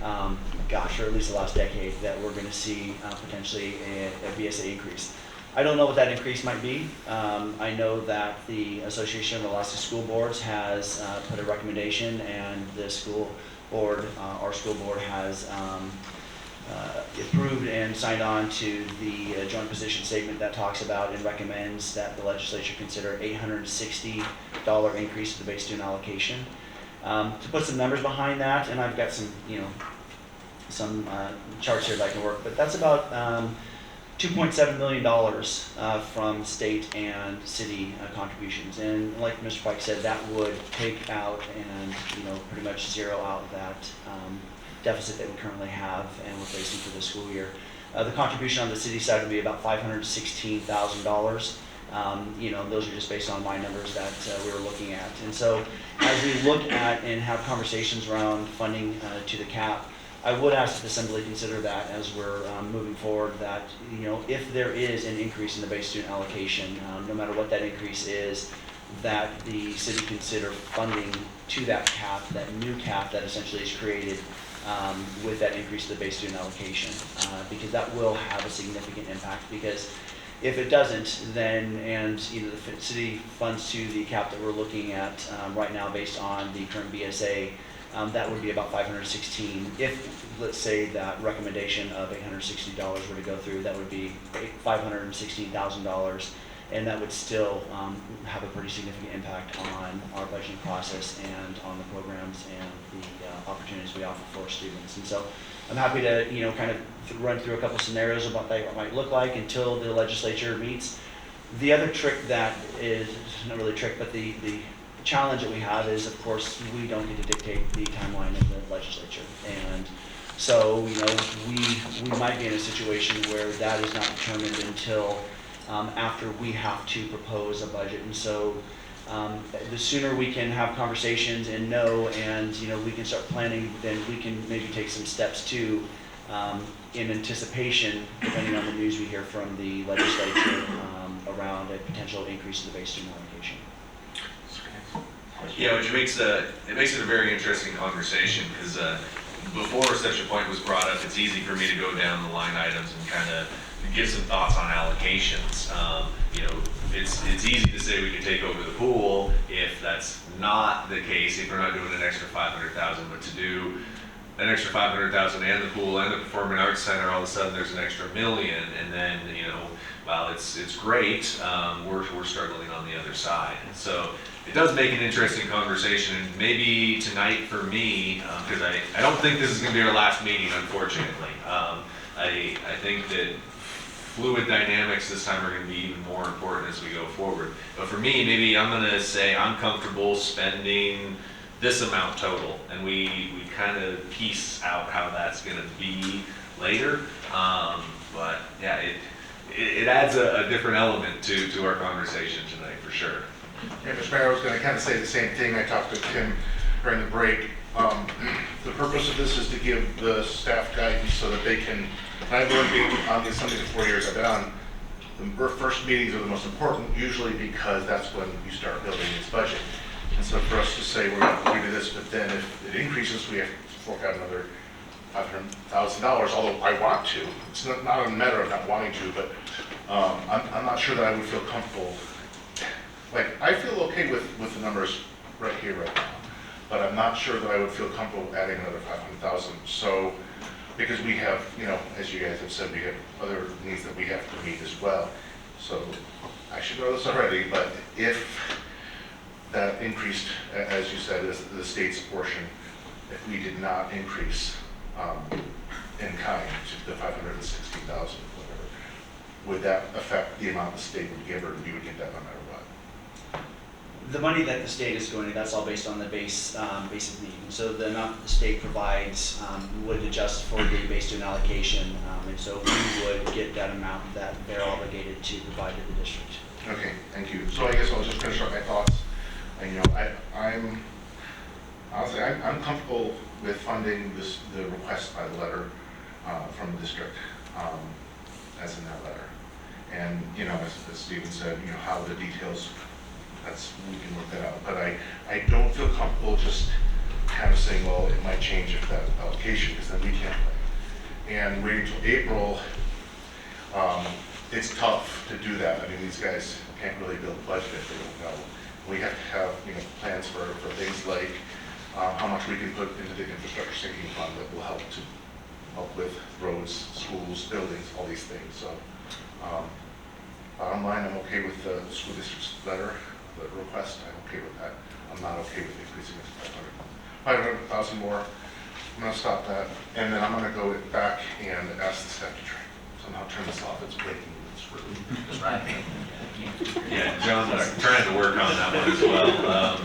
or at least the last decade, that we're going to see potentially a BSA increase. I don't know what that increase might be. I know that the Association of Alaska School Boards has put a recommendation, and the school board, our school board, has approved and signed on to the joint position statement that talks about and recommends that the legislature consider $860 increase to the base student allocation. To put some numbers behind that, and I've got some charts here that I can work, but that's about $2.7 million from state and city contributions. And like Mr. Pike said, that would take out and pretty much zero out that deficit that we currently have and we're facing for the school year. The contribution on the city side would be about $516,000. Those are just based on my numbers that we were looking at. And so as we look at and have conversations around funding to the cap, I would ask the Assembly consider that as we're moving forward, that if there is an increase in the base student allocation, no matter what that increase is, that the city consider funding to that cap, that new cap that essentially is created with that increase to the base student allocation, because that will have a significant impact. Because if it doesn't, then, and the city funds to the cap that we're looking at right now based on the current BSA, that would be about $516. If, let's say, that recommendation of $860 were to go through, that would be $516,000, and that would still have a pretty significant impact on our budgeting process and on the programs and the opportunities we offer for students. And so I'm happy to kind of run through a couple scenarios about what that might look like until the legislature meets. The other trick that is, not really a trick, but the challenge that we have is, of course, we don't get to dictate the timeline of the legislature. And so, we might be in a situation where that is not determined until after we have to propose a budget. And so the sooner we can have conversations and know, and we can start planning, then we can maybe take some steps too in anticipation, depending on the news we hear from the legislature around a potential increase in the base student allocation. Yeah, which makes it a very interesting conversation, because before such a point was brought up, it's easy for me to go down the line items and kind of give some thoughts on allocations. It's easy to say we could take over the pool if that's not the case, if we're not doing an extra $500,000, but to do an extra $500,000 and the pool and the Performing Arts Center, all of a sudden there's an extra $1 million, and then while it's great, we're struggling on the other side. And so it does make an interesting conversation, and maybe tonight for me, because I don't think this is going to be our last meeting, unfortunately. I think that fluid dynamics this time are going to be even more important as we go forward. But for me, maybe I'm going to say I'm comfortable spending this amount total, and we kind of piece out how that's going to be later. But yeah, it adds a different element to our conversation tonight, for sure. Yeah, Mr. Mayor, I was going to kind of say the same thing. I talked to Tim during the break. The purpose of this is to give the staff guidance so that they can, and I've only been on the Assembly for 4 years. I've been on the first meetings are the most important, usually because that's when you start building this budget. And so for us to say we're going to do this, but then if it increases, we have to fork out another $500,000, although I want to. It's not a matter of not wanting to, but I'm not sure that I would feel comfortable. Like, I feel okay with the numbers right here, right now, but I'm not sure that I would feel comfortable adding another 500,000. So, because we have, as you guys have said, we have other needs that we have to meet as well. So, I should know this already, but if that increased, as you said, is the state's portion, if we did not increase in kind to the 560,000, whatever, would that affect the amount the state would give, or we would get that no matter what? The money that the state is going to, that's all based on the basic need. And so the amount that the state provides would adjust for the base student allocation, and so we would get that amount that they're obligated to provide to the district. Okay, thank you. So I guess I'll just finish up my thoughts. And, I'm honestly, I'm comfortable with funding the request by the letter from the district, as in that letter. And, as Stephen said, how the details, we can work that out. But I don't feel comfortable just kind of saying, well, it might change if that allocation, because then we can't play. And waiting until April, it's tough to do that. I mean, these guys can't really build a budget if they don't know. We have to have, plans for things like how much we can put into the infrastructure sinking fund that will help with roads, schools, buildings, all these things. So, bottom line, I'm okay with the school district's letter, the request. I'm okay with that. I'm not okay with increasing it to 500,000 more. I'm going to stop that, and then I'm going to go back and ask the staff to somehow turn this off. It's breaking. It's really distracting. Yeah, John's trying to work on that one as well.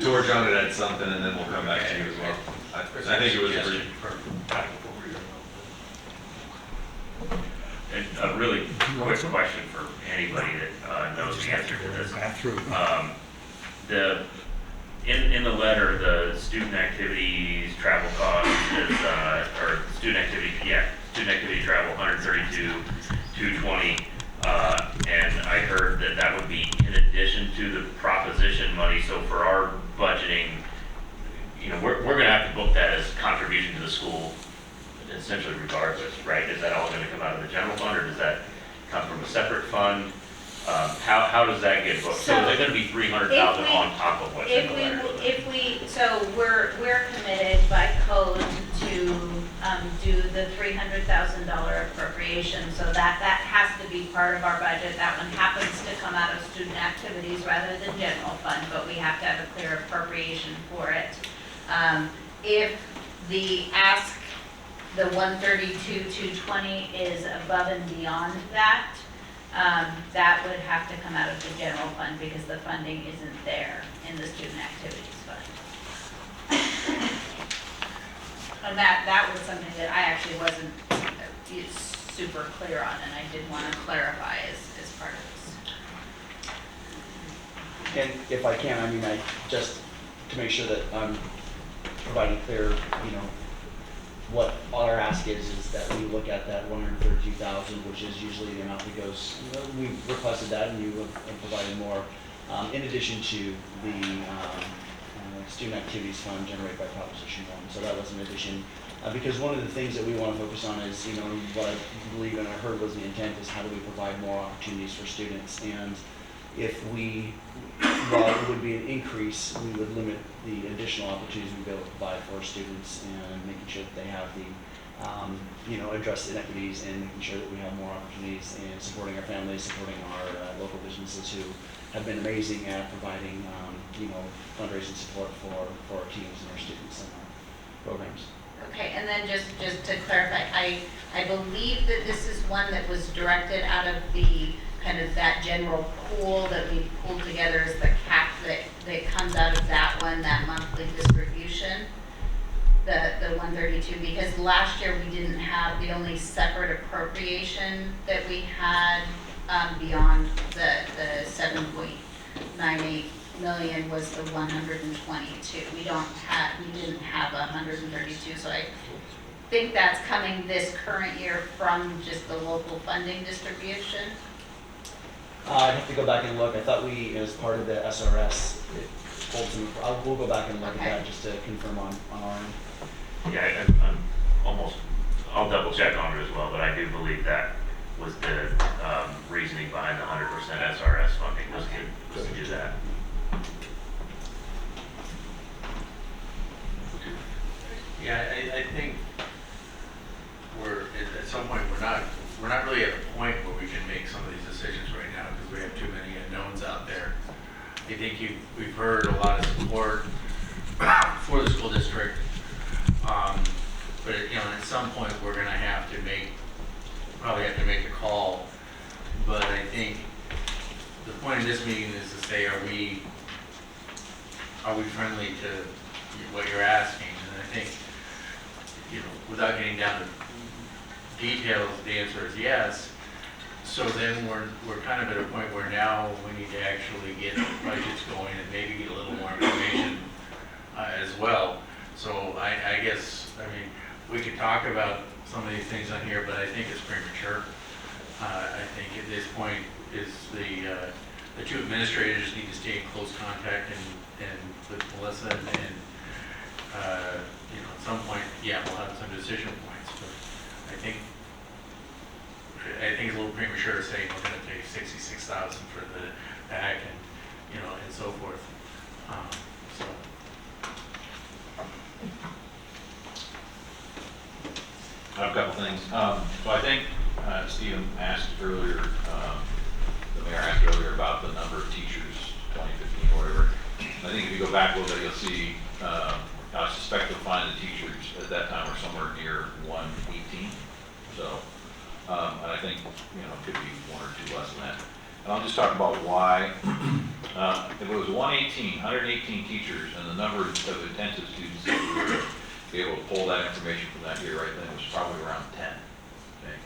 Tor, John had something, and then we'll come back to you as well. I think it was pretty. And a really quick question for anybody that knows the answer to this. In the letter, the student activities travel cost is, or student activity travel 132,220. And I heard that would be in addition to the proposition money. So for our budgeting, we're going to have to book that as contribution to the school, essentially regardless, right? Is that all going to come out of the general fund, or does that come from a separate fund? How does that get booked? So is it going to be 300,000 on top of what's in the letter? So we're committed by code to do the $300,000 appropriation, so that has to be part of our budget. That one happens to come out of student activities rather than general fund, but we have to have a clear appropriation for it. If the ask, the 132,220 is above and beyond that, that would have to come out of the general fund because the funding isn't there in the student activities fund. And that was something that I actually wasn't super clear on, and I did want to clarify as part of this. And if I can, I just to make sure that I'm providing clear, what our ask is that we look at that 132,000, which is usually the amount that goes. We requested that, and you have provided more, in addition to the student activities fund generated by Proposition 1. So that was an addition, because one of the things that we want to focus on is, what I believe and I heard was the intent is how do we provide more opportunities for students. And if while it would be an increase, we would limit the additional opportunities we be able to provide for students and making sure that they have the, address inequities and making sure that we have more opportunities in supporting our families, supporting our local businesses who have been amazing at providing, fundraising support for our teams and our students and our programs. Okay, and then just to clarify, I believe that this is one that was directed out of the kind of that general pool that we pulled together as the cap that comes out of that one, that monthly distribution, the 132, because last year we didn't have the only separate appropriation that we had beyond the 7.98 million was the 122. We didn't have 132, so I think that's coming this current year from just the local funding distribution. I'd have to go back and look. I thought as part of the SRS, it pulled some. We'll go back and look at that just to confirm on our end. Yeah, I'll double check on it as well, but I do believe that was the reasoning behind the 100% SRS funding was to do that. Yeah, I think we're at some point we're not really at a point where we can make some of these decisions right now because we have too many unknowns out there. I think we've heard a lot of support for the school district, but at some point we're going to probably have to make a call. But I think the point of this meeting is to say, are we friendly to what you're asking? And I think, without getting down to details, the answer is yes. So then we're kind of at a point where now we need to actually get budgets going and maybe get a little more information as well. So I guess, we could talk about some of these things on here, but I think it's premature. I think at this point is the two administrators need to stay in close contact and with Melissa and at some point, yeah, we'll have some decision points, but I think it's a little premature to say we're gonna pay 66,000 for the back and, and so forth. So, I have a couple things. So I think Stephen asked earlier, the mayor asked earlier about the number of teachers, 2015 or whatever. I think if you go back a little bit, you'll see, I suspect you'll find the teachers at that time were somewhere near 118. So, and I think, it could be 1 or 2 less than that. And I'll just talk about why. If it was 118 teachers, and the number of intensive students that we were be able to pull that information from that year right then was probably around 10. Okay?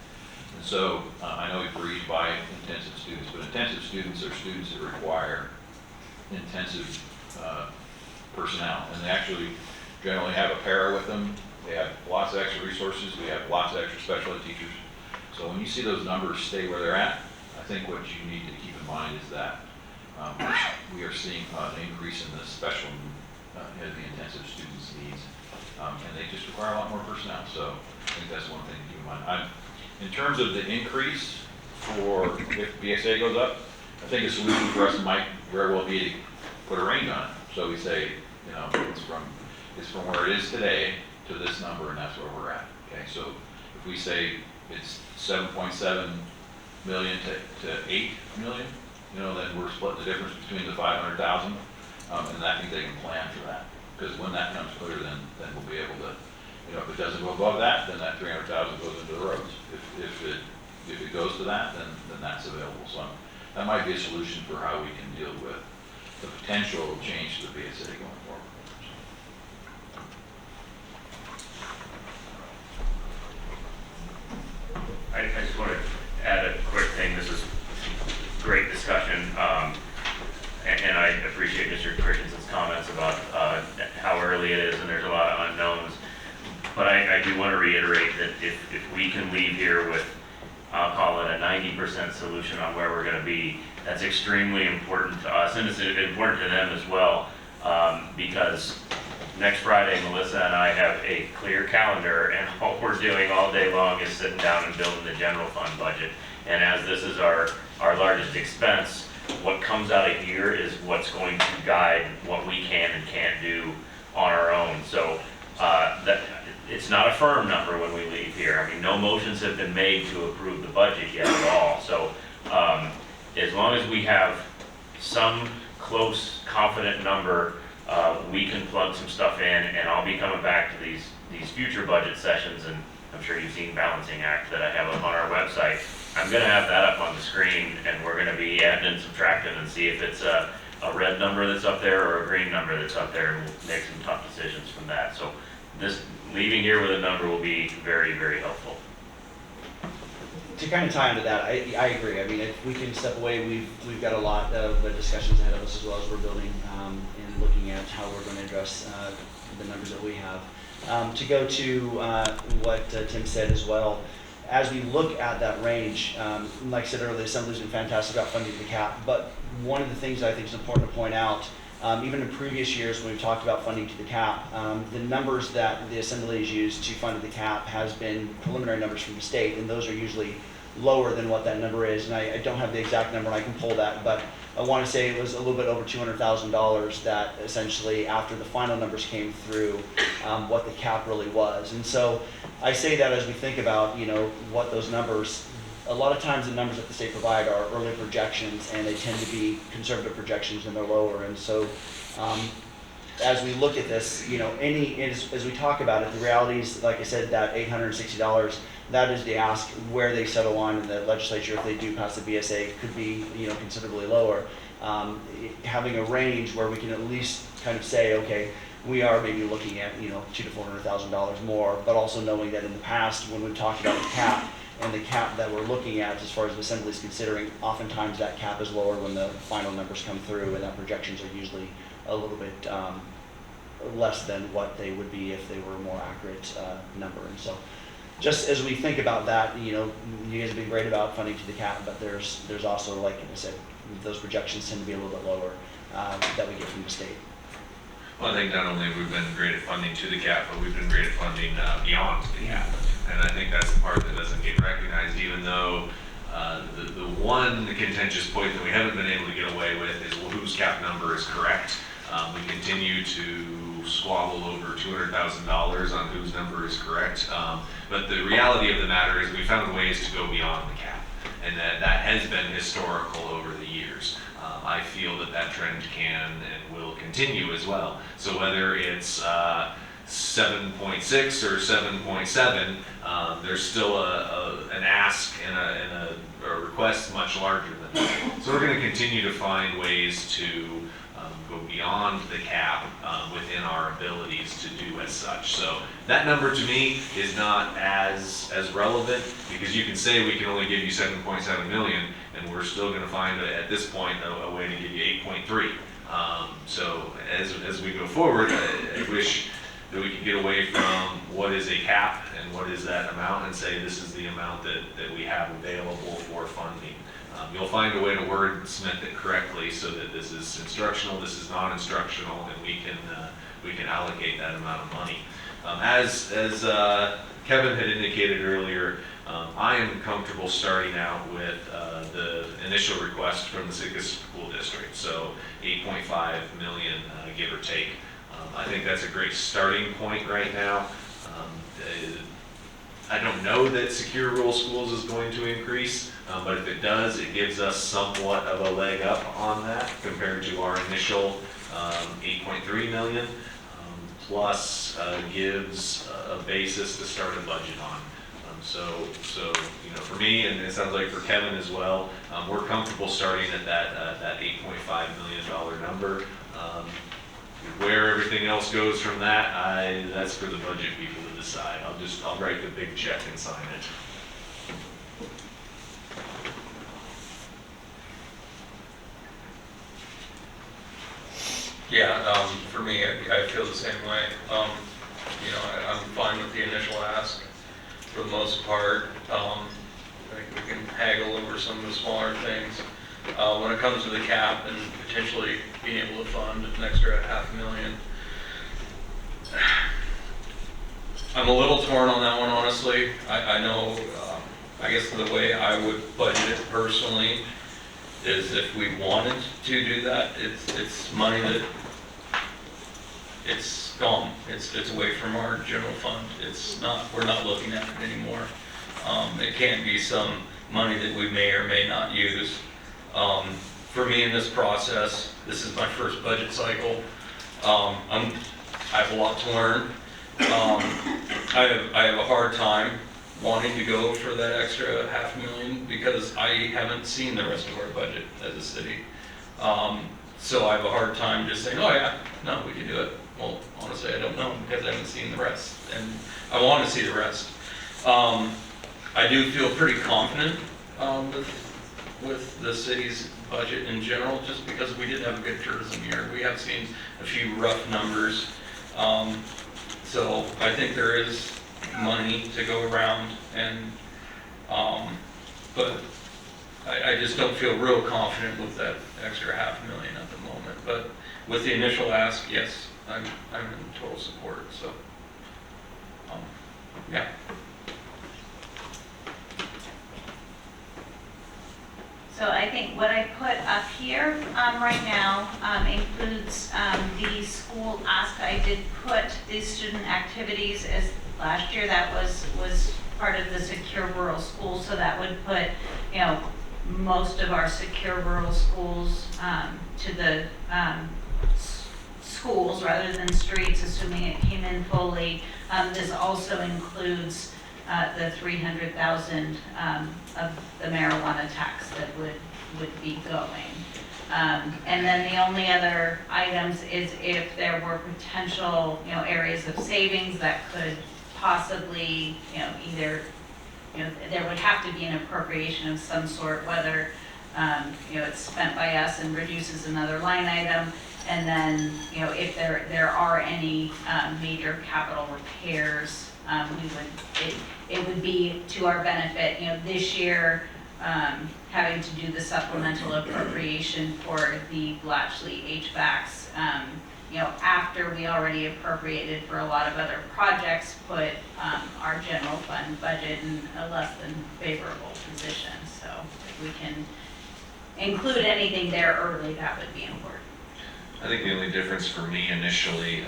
And so I know we breeze by intensive students, but intensive students are students that require intensive personnel, and they actually generally have a para with them. They have lots of extra resources. We have lots of extra special ed teachers. So when you see those numbers stay where they're at, I think what you need to keep in mind is that we are seeing an increase in the special, the intensive students' needs, and they just require a lot more personnel. So I think that's one thing to keep in mind. In terms of the increase for if BSA goes up, I think a solution for us might very well be to put a range on it. So we say, it's from where it is today to this number, and that's where we're at. Okay, so if we say it's 7.7 million to 8 million, then we're splitting the difference between the 500,000, and I think they can plan for that. Because when that comes clear, then we'll be able to, if it doesn't go above that, then that 300,000 goes into the roads. If it goes to that, then that's available. So that might be a solution for how we can deal with the potential change to the BSA going forward. I just want to add a quick thing. This is great discussion, and I appreciate Mr. Christensen's comments about how early it is and there's a lot of unknowns. But I do want to reiterate that if we can leave here with, I'll call it a 90% solution on where we're going to be, that's extremely important to us, and it's important to them as well, because next Friday, Melissa and I have a clear calendar, and all we're doing all day long is sitting down and building the general fund budget. And as this is our largest expense, what comes out of here is what's going to guide what we can and can't do on our own. So that it's not a firm number when we leave here. I mean, no motions have been made to approve the budget yet at all. So as long as we have some close, confident number, we can plug some stuff in, and I'll be coming back to these future budget sessions, and I'm sure you've seen Balancing Act that I have up on our website. I'm gonna have that up on the screen, and we're gonna be adding and subtracting and see if it's a red number that's up there or a green number that's up there, and we'll make some tough decisions from that. So this, leaving here with a number will be very, very helpful. To kind of tie into that, I agree. I mean, if we can step away, we've got a lot of discussions ahead of us as well as we're building and looking at how we're going to address the numbers that we have. To go to what Tim said as well, as we look at that range, like I said earlier, the Assembly's been fantastic about funding the CAP, but one of the things I think is important to point out, even in previous years when we've talked about funding to the CAP, the numbers that the Assembly has used to fund the CAP has been preliminary numbers from the state, and those are usually lower than what that number is. And I don't have the exact number, and I can pull that, but I want to say it was a little bit over $200,000 that essentially, after the final numbers came through, what the CAP really was. And so I say that as we think about, what those numbers, a lot of times the numbers that the state provide are early projections, and they tend to be conservative projections, and they're lower. And so as we look at this, as we talk about it, the reality is, like I said, that $860, that is the ask. Where they settle on in the legislature, if they do pass the BSA, could be, considerably lower. Having a range where we can at least kind of say, okay, we are maybe looking at, $200,000 to $400,000 more, but also knowing that in the past, when we've talked about the cap, and the cap that we're looking at as far as the Assembly is considering, oftentimes that cap is lower when the final numbers come through, and that projections are usually a little bit less than what they would be if they were a more accurate number. And so just as we think about that, you guys have been great about funding to the cap, but there's also, like I said, those projections tend to be a little bit lower that we get from the state. Well, I think not only have we been great at funding to the cap, but we've been great at funding beyond the cap. And I think that's the part that doesn't get recognized, even though the one contentious point that we haven't been able to get away with is, well, whose cap number is correct. We continue to squabble over $200,000 on whose number is correct. But the reality of the matter is we found ways to go beyond the cap, and that has been historical over the years. I feel that trend can and will continue as well. So whether it's 7.6 or 7.7, there's still an ask and a request much larger than that. So we're going to continue to find ways to go beyond the cap within our abilities to do as such. So that number to me is not as relevant, because you can say we can only give you 7.7 million, and we're still going to find at this point a way to give you 8.3. So as we go forward, I wish that we could get away from what is a cap and what is that amount, and say this is the amount that we have available for funding. You'll find a way to wordsmith it correctly so that this is instructional, this is non-instructional, and we can allocate that amount of money. As Kevin had indicated earlier, I am comfortable starting out with the initial request from the Sitka School District, so 8.5 million, give or take. I think that's a great starting point right now. I don't know that secure rural schools is going to increase, but if it does, it gives us somewhat of a leg up on that compared to our initial 8.3 million, plus gives a basis to start a budget on. So you know, for me, and it sounds like for Kevin as well, we're comfortable starting at that $8.5 million number. Where everything else goes from that, that's for the budget people to decide. I'll write the big check and sign it. Yeah, for me, I feel the same way. You know, I'm fine with the initial ask for the most part. I think we can haggle over some of the smaller things. When it comes to the cap and potentially being able to fund an extra $500,000, I'm a little torn on that one, honestly. I know, I guess the way I would budget it personally is if we wanted to do that, it's money that it's gone. It's away from our general fund. We're not looking at it anymore. It can be some money that we may or may not use. For me in this process, this is my first budget cycle. I have a lot to learn. I have a hard time wanting to go for that extra $500,000 because I haven't seen the rest of our budget as a city. So I have a hard time just saying, oh yeah, no, we can do it. Well, honestly, I don't know because I haven't seen the rest, and I want to see the rest. I do feel pretty confident with the city's budget in general, just because we did have a good tourism year. We have seen a few rough numbers. So I think there is money to go around, and but I just don't feel real confident with that extra $500,000 at the moment. But with the initial ask, yes, I'm in total support. So yeah. So I think what I put up here right now includes the school ask. I did put the student activities as last year. That was part of the secure rural schools. So that would put, you know, most of our secure rural schools to the schools rather than streets, assuming it came in fully. This also includes the 300,000 of the marijuana tax that would be going. And then the only other items is if there were potential, you know, areas of savings that could possibly, you know, either, you know, there would have to be an appropriation of some sort, whether, you know, it's spent by us and reduces another line item. And then, you know, if there are any major capital repairs, it would be to our benefit. You know, this year, having to do the supplemental appropriation for the Blatchley HVACs, after we already appropriated for a lot of other projects, put our general fund budget in a less than favorable position. So if we can include anything there early, that would be important. I think the only difference for me initially,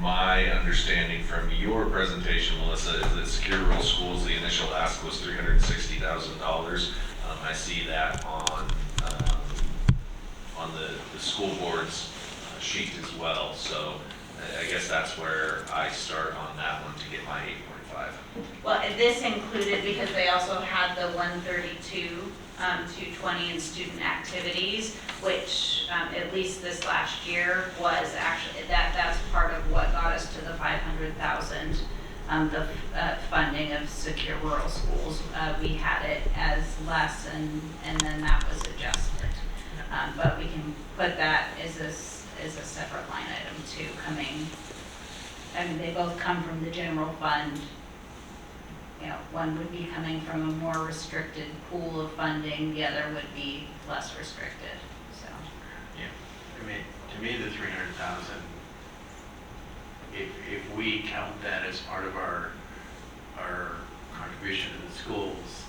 my understanding from your presentation, Melissa, is that Secure Rural Schools, the initial ask was $360,000. I see that on the school board's sheet as well. So I guess that's where I start on that one to get my 8.5. Well, and this included, because they also had the 132, 220 in student activities, which at least this last year was actually, that's part of what got us to the 500,000, the funding of Secure Rural Schools. We had it as less, and then that was adjusted. But we can put that as a separate line item too, coming, I mean, they both come from the general fund. One would be coming from a more restricted pool of funding, the other would be less restricted, so. Yeah, I mean, to me, the 300,000, if we count that as part of our contribution to the schools,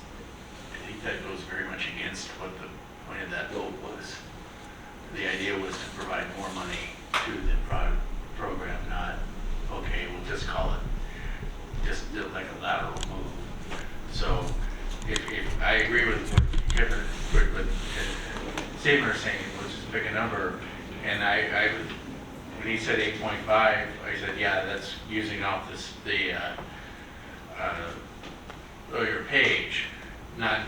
I think that goes very much against what the point of that vote was. The idea was to provide more money to the program, not, okay, we'll just call it just like a lateral move. So if I agree with what Kevin, what Stephen are saying, let's just pick a number, and I when he said 8.5, I said, yeah, that's using off your page, not,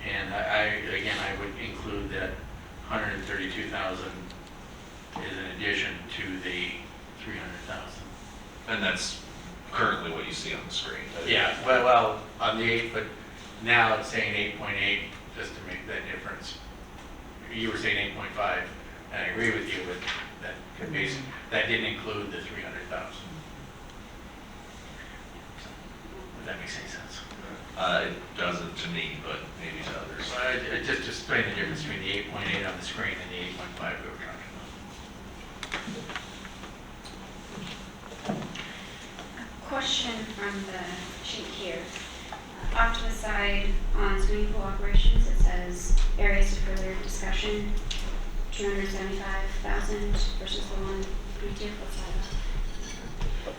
and I would include that 132,000 is in addition to the 300,000. And that's currently what you see on the screen. Yeah, well, on the 8, but now it's saying 8.8 just to make that difference. You were saying 8.5, and I agree with you, but that could be, that didn't include the 300,000. If that makes any sense. It doesn't to me, but maybe to others. Just explain the difference between the 8.8 on the screen and the 8.5 we were talking about. Question from the sheet here. Off to the side on swimming pool operations, it says areas of further discussion, 275,000 versus the one we did. What's that about?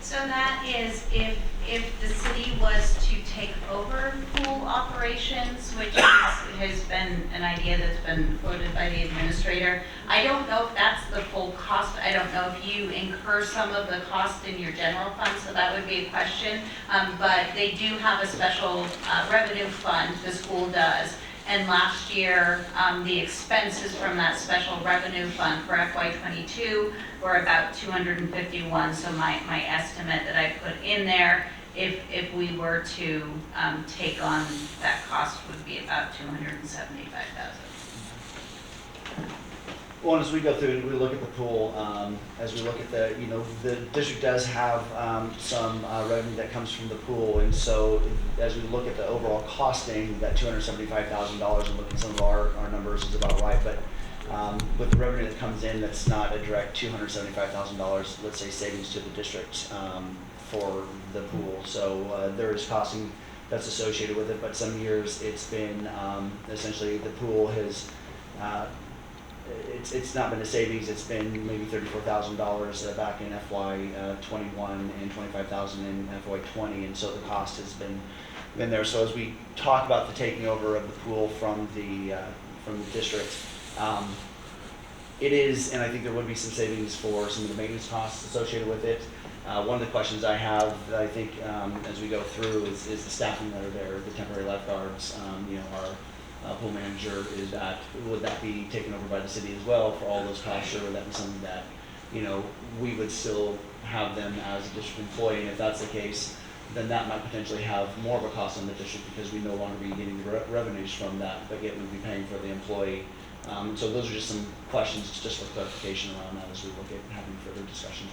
So that is if the city was to take over pool operations, which has been an idea that's been floated by the administrator. I don't know if that's the full cost. I don't know if you incur some of the cost in your general fund, so that would be a question. But they do have a special revenue fund, the school does. And last year, the expenses from that special revenue fund for FY22 were about 251. So my estimate that I put in there, if we were to take on that cost, would be about 275,000. Well, as we go through, we look at the pool, as we look at the district does have some revenue that comes from the pool, and so as we look at the overall costing, that $275,000, and look at some of our numbers is about right, but with the revenue that comes in, that's not a direct $275,000, let's say, savings to the district for the pool. So there is costing that's associated with it, but some years it's been essentially the pool has it's not been a savings. It's been maybe $34,000 back in FY21 and $25,000 in FY20, and so the cost has been there. So as we talk about the taking over of the pool from the district, it is, and I think there would be some savings for some of the maintenance costs associated with it. One of the questions I have that I think as we go through is the staffing that are there, the temporary lifeguards, our pool manager, is that, would that be taken over by the city as well for all those costs, or would that be something that, we would still have them as a district employee? And if that's the case, then that might potentially have more of a cost on the district because we no longer be getting the revenues from that, but yet we'd be paying for the employee. So those are just some questions just for clarification around that as we look at having further discussions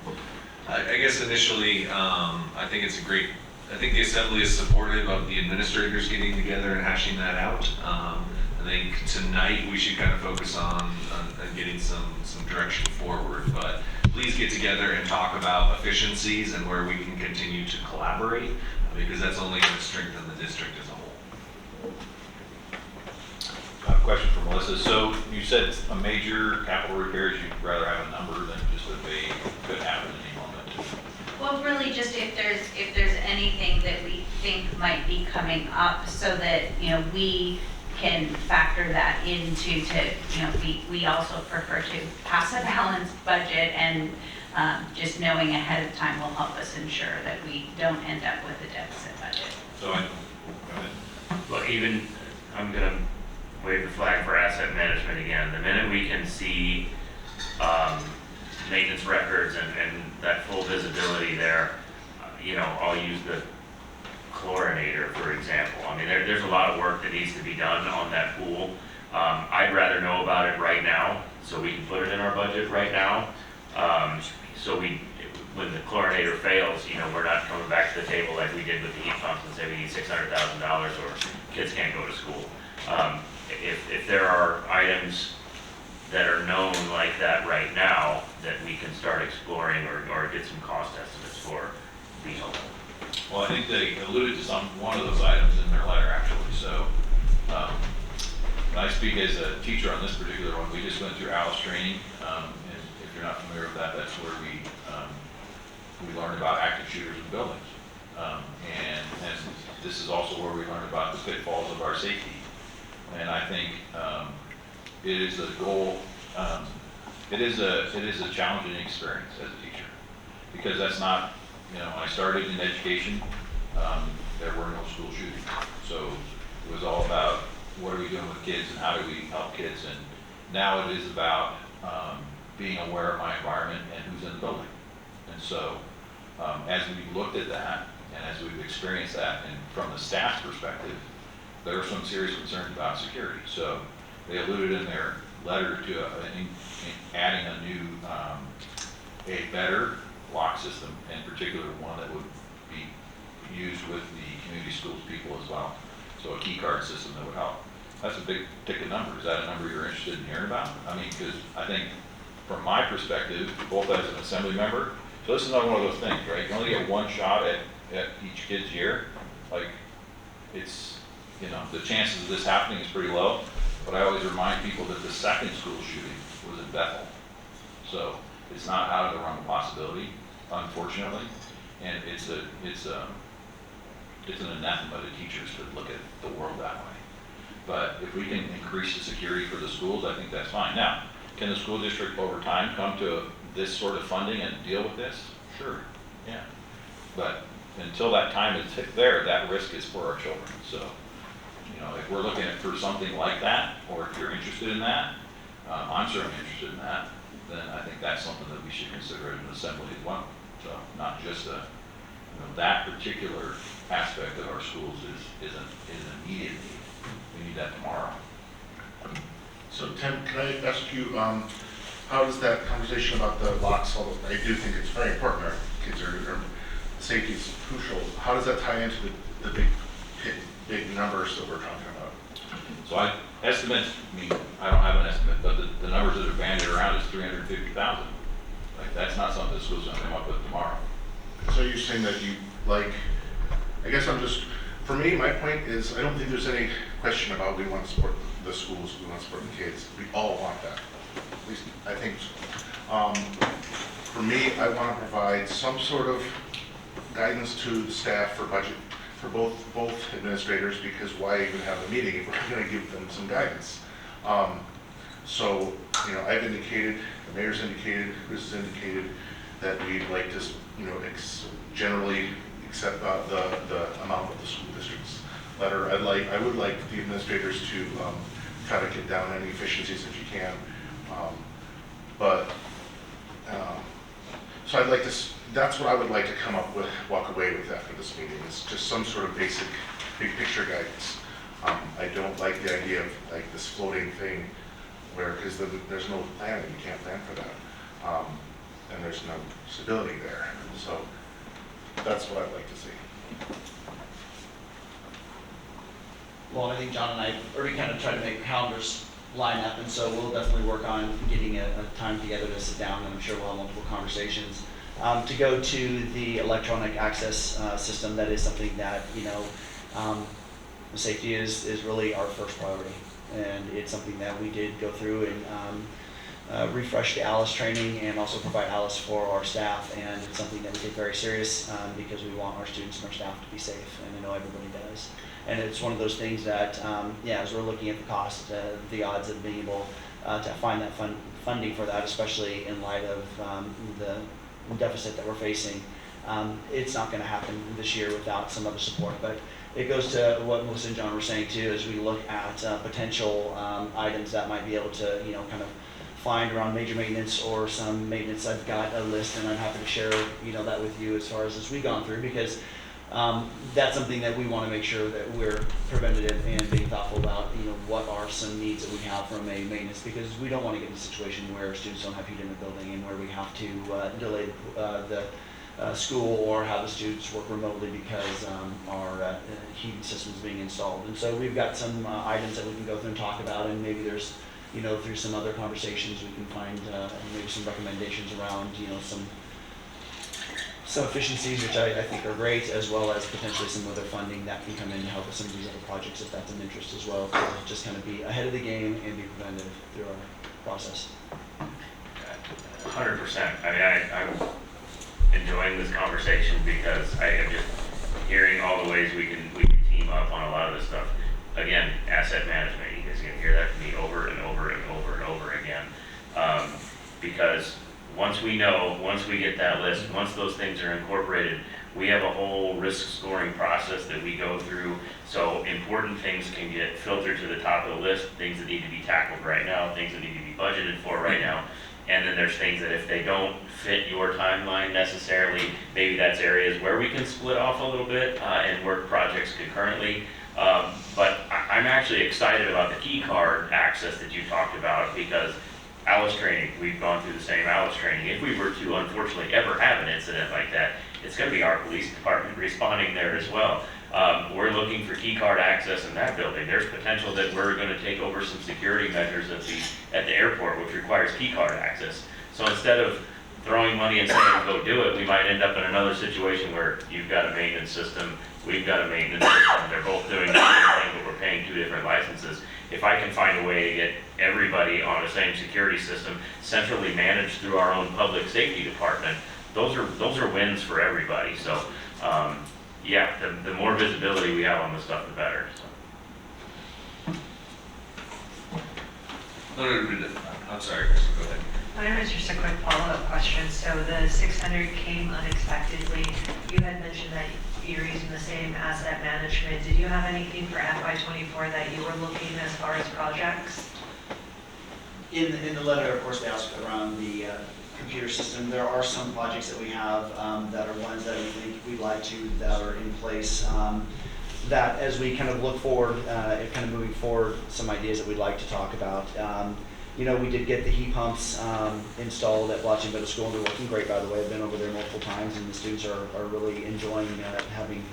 on it. I guess initially, I think the assembly is supportive of the administrators getting together and hashing that out. I think tonight we should kind of focus on getting some direction forward, but please get together and talk about efficiencies and where we can continue to collaborate, because that's only going to strengthen the district as a whole. I have a question for Melissa. So you said a major capital repairs, you'd rather have a number than just a vague, could happen at any moment. Well, really just if there's anything that we think might be coming up so that, we can factor that into we also prefer to pass a balanced budget, and just knowing ahead of time will help us ensure that we don't end up with a deficit budget. So go ahead. Well, even, I'm gonna wave the flag for asset management again. The minute we can see maintenance records and that full visibility there, I'll use the chlorinator, for example. I mean, there's a lot of work that needs to be done on that pool. I'd rather know about it right now, so we can put it in our budget right now. So when the chlorinator fails, we're not coming back to the table like we did with the heat pumps and say we need $600,000 or kids can't go to school. If there are items that are known like that right now that we can start exploring or get some cost estimates for, be helpful. Well, I think they alluded to one of those items in their letter, actually. So when I speak as a teacher on this particular one, we just went through ALICE training. And if you're not familiar with that, that's where we learned about active shooters in buildings. And this is also where we learned about the pitfalls of our safety. And I think it is a goal. It is a challenging experience as a teacher, because that's not, when I started in education, there were no school shootings. So it was all about what are we doing with kids and how do we help kids. And now it is about being aware of my environment and who's in the building. And so as we looked at that and as we've experienced that, and from the staff's perspective, there are some serious concerns about security. So they alluded in their letter to adding a new, a better lock system, in particular one that would be used with the community schools people as well. So a key card system that would help. That's a big ticket number. Is that a number you're interested in hearing about? I mean, because I think from my perspective, both as an assembly member, so this is not one of those things, right? You only get one shot at each kid's year. Like, it's, the chances of this happening is pretty low, but I always remind people that the second school shooting was in Bethel. So it's not out of the realm of possibility, unfortunately, and it's an anathema to teachers to look at the world that way. But if we can increase the security for the schools, I think that's fine. Now, can the school district over time come to this sort of funding and deal with this? Sure, yeah. But until that time is there, that risk is for our children. So, if we're looking for something like that, or if you're interested in that, I'm certainly interested in that, then I think that's something that we should consider in an assembly as well. So not just that particular aspect of our schools is an immediate need. We need that tomorrow. So Tim, can I ask you, how does that conversation about the locks, although I do think it's very important, our kids are safety is crucial, how does that tie into the big numbers that we're talking about? So I don't have an estimate, but the numbers that are bandied around is 350,000. Like, that's not something the school's gonna come up with tomorrow. So you're saying that you I guess for me, my point is, I don't think there's any question about we want to support the schools, we want to support the kids. We all want that. At least I think so. For me, I want to provide some sort of guidance to the staff for budget, for both administrators, because why even have a meeting if we're not going to give them some guidance? So, I've indicated, the mayor's indicated, Chris has indicated that we'd like to, generally accept the amount of the school district's letter. I would like the administrators to try to get down any efficiencies if you can. So I'd like to, that's what I would like to come up with, walk away with after this meeting, is just some sort of basic, big picture guidance. I don't like the idea of like this floating thing where, because there's no planning, you can't plan for that. And there's no stability there. So that's what I'd like to see. well, I think John and I already kind of tried to make calendars line up, and so we'll definitely work on getting a time together to sit down, and I'm sure we'll have multiple conversations. To go to the electronic access system, that is something that, safety is really our first priority. And it's something that we did go through and refresh the ALICE training and also provide ALICE for our staff. And it's something that we take very serious because we want our students and our staff to be safe, and I know everybody does. And it's one of those things that, as we're looking at the cost, the odds of being able to find that funding for that, especially in light of the deficit that we're facing, it's not going to happen this year without some other support. But it goes to what Melissa and John were saying too, as we look at potential items that might be able to, kind of find around major maintenance or some maintenance. I've got a list, and I'm happy to share, that with you as far as we've gone through, because that's something that we want to make sure that we're preventative and being thoughtful about, what are some needs that we have from a maintenance, because we don't want to get in a situation where students don't have heat in the building and where we have to delay the school or have the students work remotely because our heating system is being installed. And so we've got some items that we can go through and talk about, and maybe there's, through some other conversations we can find maybe some recommendations around, some efficiencies, which I think are great, as well as potentially some other funding that can come in to help with some of these other projects if that's an interest as well, to just kind of be ahead of the game and be preventive through our process. 100%. I mean, I'm enjoying this conversation because I am just hearing all the ways we can team up on a lot of this stuff. Again, asset management. You guys are going to hear that from me over and over and over and over again. Because once we get that list, once those things are incorporated, we have a whole risk scoring process that we go through. So important things can get filtered to the top of the list, things that need to be tackled right now, things that need to be budgeted for right now. And then there's things that if they don't fit your timeline necessarily, maybe that's areas where we can split off a little bit and work projects concurrently. But I'm actually excited about the key card access that you talked about, because ALICE training, we've gone through the same ALICE training. If we were to unfortunately ever have an incident like that, it's going to be our police department responding there as well. We're looking for key card access in that building. There's potential that we're going to take over some security measures at the airport, which requires key card access. So instead of throwing money and saying go do it, we might end up in another situation where you've got a maintenance system, we've got a maintenance system, they're both doing the same thing, but we're paying two different licenses. If I can find a way to get everybody on the same security system, centrally managed through our own public safety department, those are wins for everybody. So the more visibility we have on this stuff, the better. So. I'm sorry, Chris, go ahead. Mine was just a quick follow-up question. So the 600 came unexpectedly. You had mentioned that you're using the same asset management. Did you have anything for FY24 that you were looking as far as projects? In the letter, of course, they asked around the computer system. There are some projects that we have that are ones that we think we'd like to, that are in place, that as we kind of look forward, kind of moving forward, some ideas that we'd like to talk about. We did get the heat pumps installed at Blatchy Middle School, and they're working great, by the way. I've been over there multiple times, and the students are really enjoying having,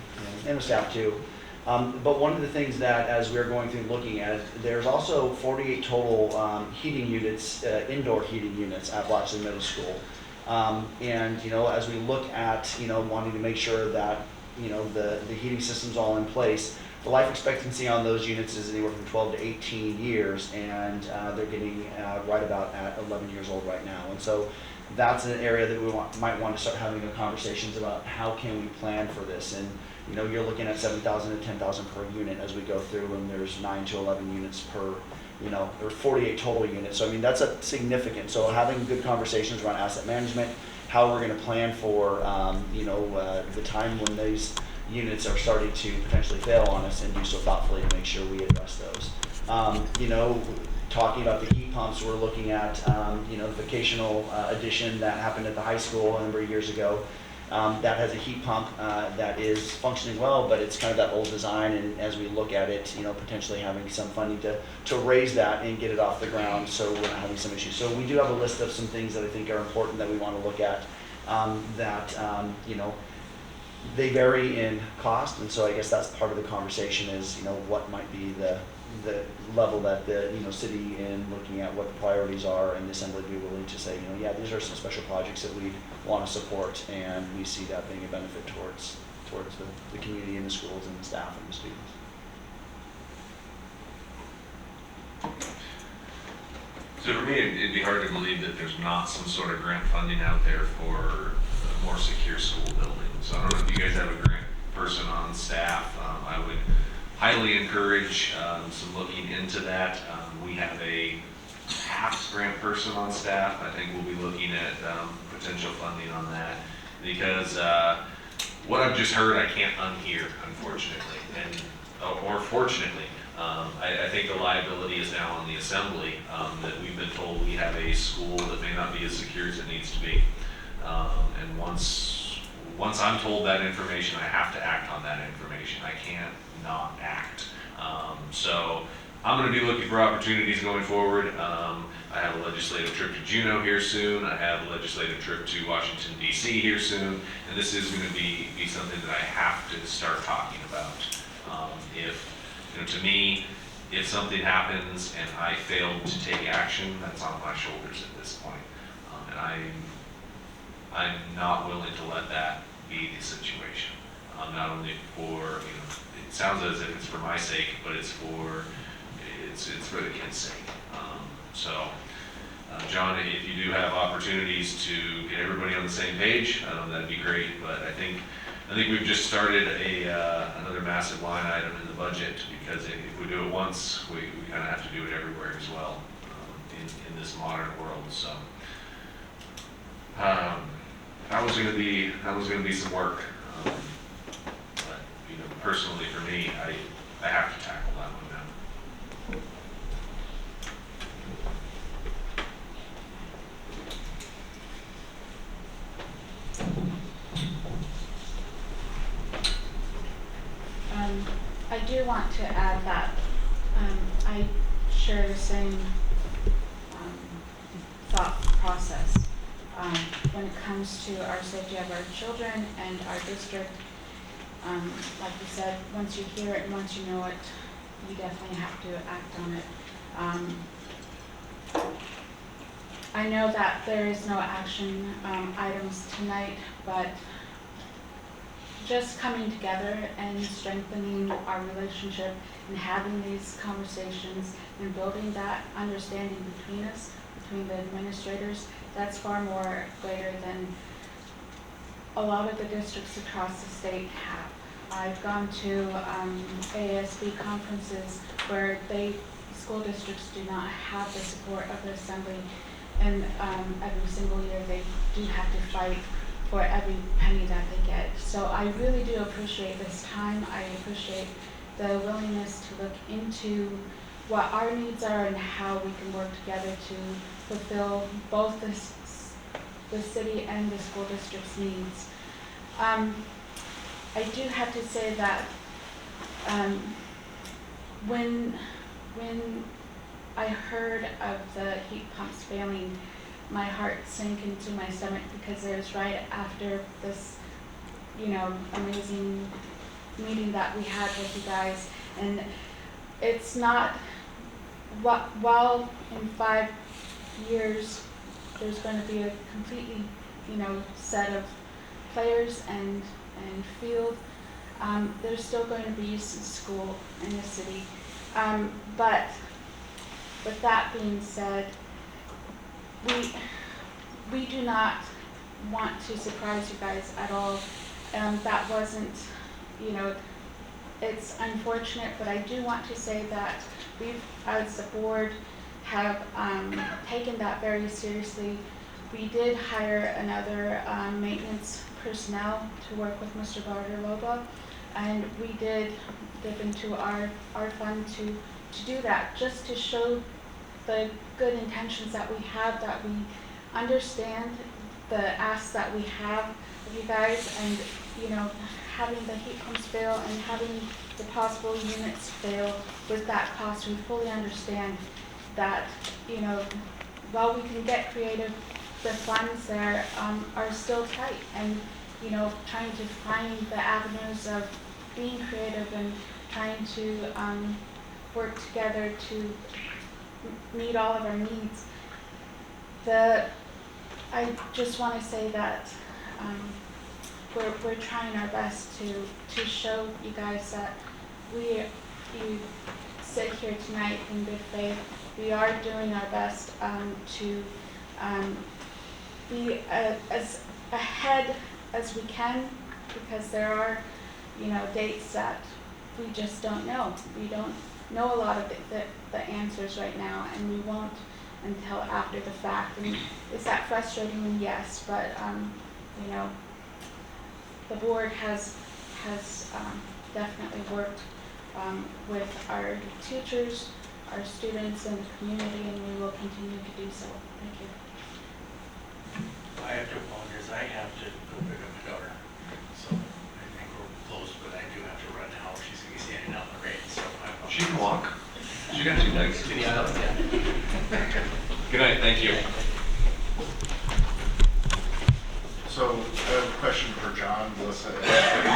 and the staff too. But one of the things that, as we're going through looking at it, there's also 48 total heating units, indoor heating units at Blatchy Middle School. And, as we look at, wanting to make sure that, the heating system's all in place, the life expectancy on those units is anywhere from 12 to 18 years, and they're getting right about at 11 years old right now. And so that's an area that we might want to start having conversations about how can we plan for this. And you're looking at 7,000 to 10,000 per unit as we go through, and there's 9 to 11 units per, there are 48 total units. So I mean, that's a significant. So having good conversations around asset management, how we're going to plan for, the time when these units are starting to potentially fail on us, and do so thoughtfully to make sure we address those. Talking about the heat pumps, we're looking at, the vocational addition that happened at the high school a number of years ago. That has a heat pump that is functioning well, but it's kind of that old design, and as we look at it, potentially having some funding to raise that and get it off the ground, so we're not having some issues. So we do have a list of some things that I think are important that we want to look at, they vary in cost, and so I guess that's part of the conversation is, what might be the level that the, city in looking at what the priorities are, and the assembly be willing to say, yeah, these are some special projects that we'd want to support, and we see that being a benefit towards the community and the schools and the staff and the students. So for me, it'd be hard to believe that there's not some sort of grant funding out there for a more secure school building. So I don't know if you guys have a grant person on staff. I would highly encourage some looking into that. We have a half grant person on staff. I think we'll be looking at potential funding on that, because what I've just heard I can't unhear, unfortunately, or fortunately. I think the liability is now on the assembly, that we've been told we have a school that may not be as secure as it needs to be. And once I'm told that information, I have to act on that information. I can't not act. So I'm going to be looking for opportunities going forward. I have a legislative trip to Juneau here soon. I have a legislative trip to Washington, D.C. here soon. And this is going to be something that I have to start talking about. To me, if something happens and I fail to take action, that's on my shoulders at this point. And I'm not willing to let that be the situation. Not only for, it sounds as if it's for my sake, but it's for the kids' sake. John, if you do have opportunities to get everybody on the same page, that'd be great. But I think we've just started another massive line item in the budget, because if we do it once, we kind of have to do it everywhere as well in this modern world. So that was going to be some work. But personally for me, I have to tackle that one now. I do want to add that I share the same thought process when it comes to our safety of our children and our district. Like you said, once you hear it and once you know it, you definitely have to act on it. I know that there is no action items tonight, but just coming together and strengthening our relationship and having these conversations and building that understanding between us, between the administrators, that's far more greater than a lot of the districts across the state have. I've gone to ASB conferences where school districts do not have the support of the assembly, and every single year they do have to fight for every penny that they get. So I really do appreciate this time. I appreciate the willingness to look into what our needs are and how we can work together to fulfill both the city and the school district's needs. I do have to say that when I heard of the heat pumps failing, my heart sank into my stomach, because it was right after this, amazing meeting that we had with you guys. And it's not, while in 5 years there's going to be a completely, set of players and field, there's still going to be some school in the city. But with that being said, we do not want to surprise you guys at all. That wasn't, it's unfortunate, but I do want to say that we, as a board, have taken that very seriously. We did hire another maintenance personnel to work with Mr. Barter-Loba, and we did dip into our fund to do that, just to show the good intentions that we have, that we understand the asks that we have of you guys, and having the heat pumps fail and having the possible units fail with that cost, we fully understand that while we can get creative, the funds there are still tight, and trying to find the avenues of being creative and trying to work together to meet all of our needs. I just want to say that we're trying our best to show you guys that you sit here tonight in good faith. We are doing our best to be as ahead as we can, because there are, dates that we just don't know. We don't know a lot of the answers right now, and we won't until after the fact. And is that frustrating? And yes, but the board has definitely worked with our teachers, our students, and the community, and we will continue to do so. Thank you. I have to apologize, I have to go pick up my daughter, so I think we're close, but I do have to run now. She's gonna be standing out in the rain, so I apologize. She can walk. She got 2 legs. To the island, yeah. Good night, thank you. So I have a question for John, Melissa, and Ashley.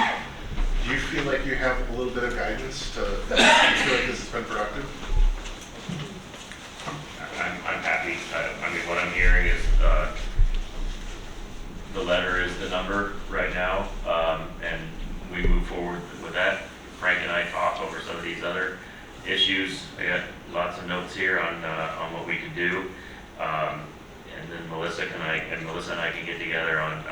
Do you feel like you have a little bit of guidance do you feel like this has been productive? I'm happy. I mean, what I'm hearing is the letter is the number right now, and we move forward with that. Frank and I talk over some of these other issues. I got lots of notes here on what we can do, and then Melissa and I can get together on.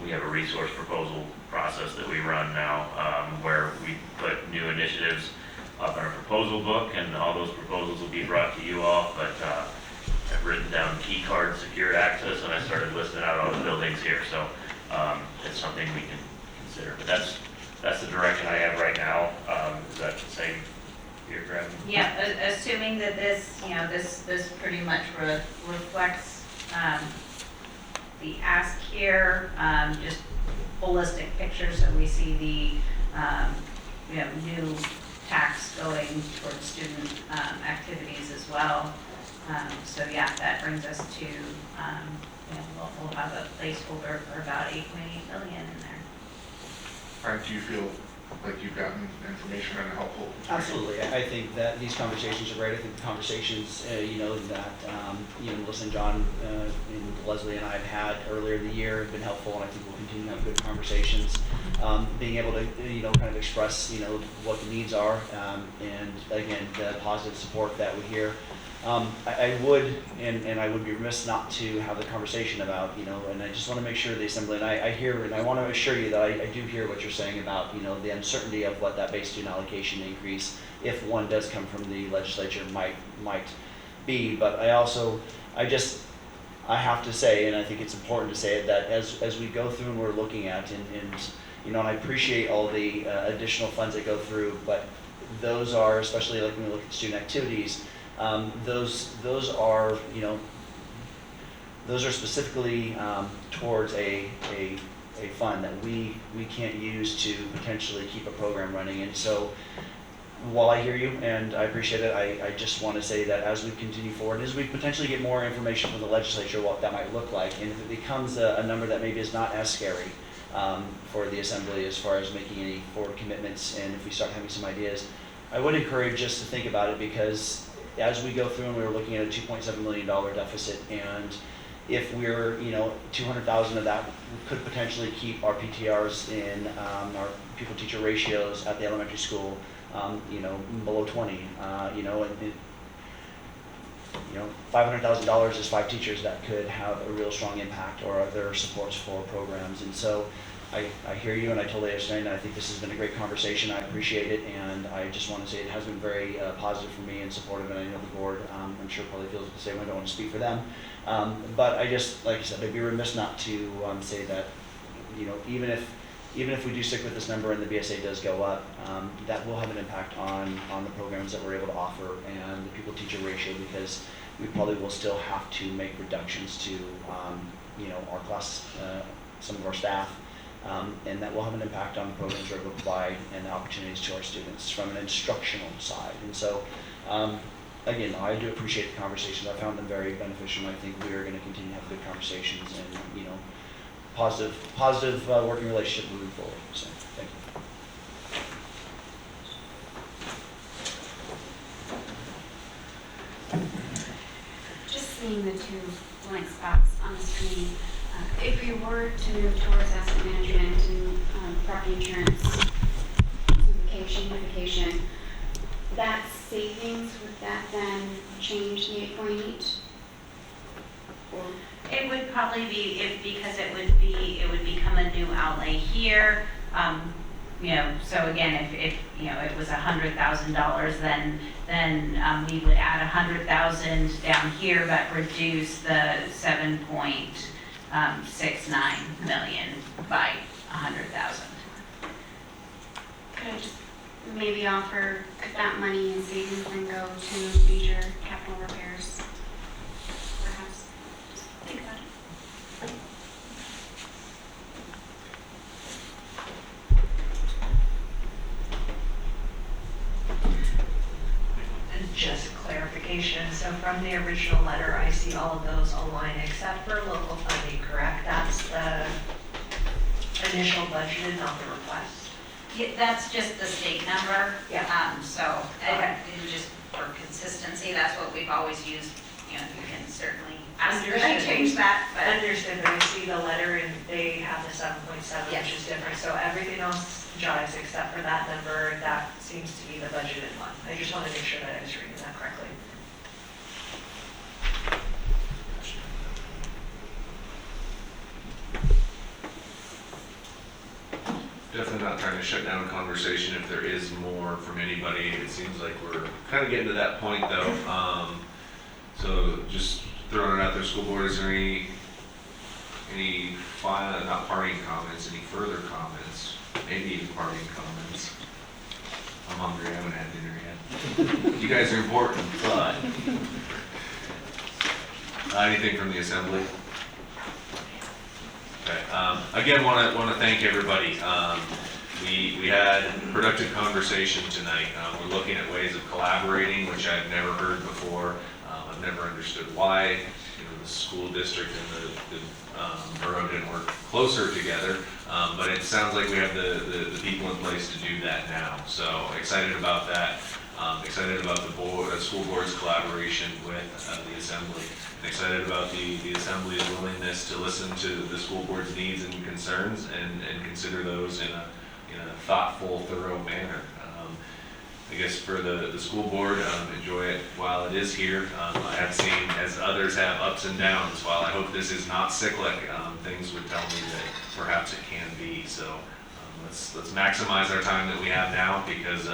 We have a resource proposal process that we run now, where we put new initiatives up in our proposal book, and all those proposals will be brought to you all. But I've written down key card secured access, and I started listing out all the buildings here. So it's something we can consider. But that's the direction I have right now. Is that the same here, Graham? Yeah, assuming that this, this pretty much reflects the ask here, just holistic picture, so we see the, new tax going towards student activities as well. So yeah, that brings us to, we'll have a placeholder for about 8.8 million in there. Frank, do you feel like you've gotten information and helpful? Absolutely. I think that these conversations are great. I think the conversations, that Melissa and John and Leslie and I have had earlier in the year have been helpful, and I think we'll continue to have good conversations. Being able to, kind of express, what the needs are, and again, the positive support that we hear. I would, and I would be remiss not to have the conversation about, and I just want to make sure the Assembly, and I hear, and I want to assure you that I do hear what you're saying about, the uncertainty of what that base student allocation increase, if one does come from the legislature, might be. But I have to say, and I think it's important to say it, that as we go through and we're looking at, and I appreciate all the additional funds that go through, but those are, especially like when we look at student activities, those are specifically towards a fund that we can't use to potentially keep a program running. And so while I hear you and I appreciate it, I just want to say that as we continue forward, as we potentially get more information from the legislature, what that might look like, and if it becomes a number that maybe is not as scary for the Assembly as far as making any forward commitments, and if we start having some ideas, I would encourage us to think about it, because as we go through and we're looking at a $2.7 million deficit, and if we're, 200,000 of that could potentially keep our PTRs in our pupil-teacher ratios at the elementary school, below 20, $500,000 is 5 teachers that could have a real strong impact, or other supports for programs. And so I hear you, and I totally understand, and I think this has been a great conversation. I appreciate it, and I just want to say it has been very positive for me and supportive, and I know the board, I'm sure, probably feels the same way. I don't want to speak for them. But I just, like I said, I'd be remiss not to say that, even if we do stick with this number and the BSA does go up, that will have an impact on the programs that we're able to offer and the pupil-teacher ratio, because we probably will still have to make reductions to, our class, some of our staff. And that will have an impact on the programs we're able to provide and the opportunities to our students from an instructional side. And so, again, I do appreciate the conversations. I found them very beneficial, and I think we are going to continue to have good conversations. And, positive working relationship moving forward. So, thank you. Just seeing the two blank spots on the screen, if we were to move towards asset management and property insurance, unification, that savings, would that then change the 8.8? Or It would probably be, because it would become a new outlay here. So again, if it was $100,000, then we would add 100,000 down here, but reduce the 7.69 million by 100,000. could I just maybe offer, could that money in savings then go to major capital repairs? Perhaps, just think about it. And just clarification, so from the original letter, I see all of those align except for local funding, correct? That's the initial budgeted, not the request. Yeah, that's just the state number. Yeah. Okay. Just for consistency, that's what we've always used. You can certainly ask that I change that, but. Understood, but I see the letter and they have the 7.7, Yes. which is different. So everything else jives except for that number. That seems to be the budgeted one. I just want to make sure that I was reading that correctly. Definitely not trying to shut down a conversation if there is more from anybody. It seems like we're kind of getting to that point though. So just throwing it out there, school board, is there any final, not parting comments, any further comments? Maybe even parting comments. I'm hungry, I haven't had dinner yet. You guys are important, but. Anything from the assembly? Okay. Again, want to thank everybody. We had a productive conversation tonight. We're looking at ways of collaborating, which I've never heard before. I've never understood why the school district and the borough didn't work closer together. But it sounds like we have the people in place to do that now. So excited about that. Excited about the school board's collaboration with the assembly. Excited about the assembly's willingness to listen to the school board's needs and concerns and consider those in a thoughtful, thorough manner. I guess for the school board, enjoy it while it is here. I have seen, as others have, ups and downs. While I hope this is not cyclic, things would tell me that perhaps it can be. So let's maximize our time that we have now, because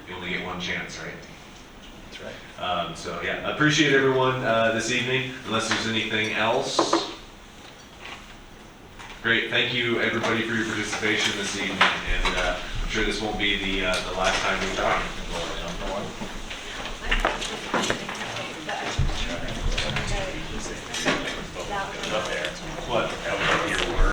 you only get one chance, right? That's right. So yeah, I appreciate everyone this evening. Unless there's anything else. Great, thank you everybody for your participation this evening, and I'm sure this won't be the last time we talk. What?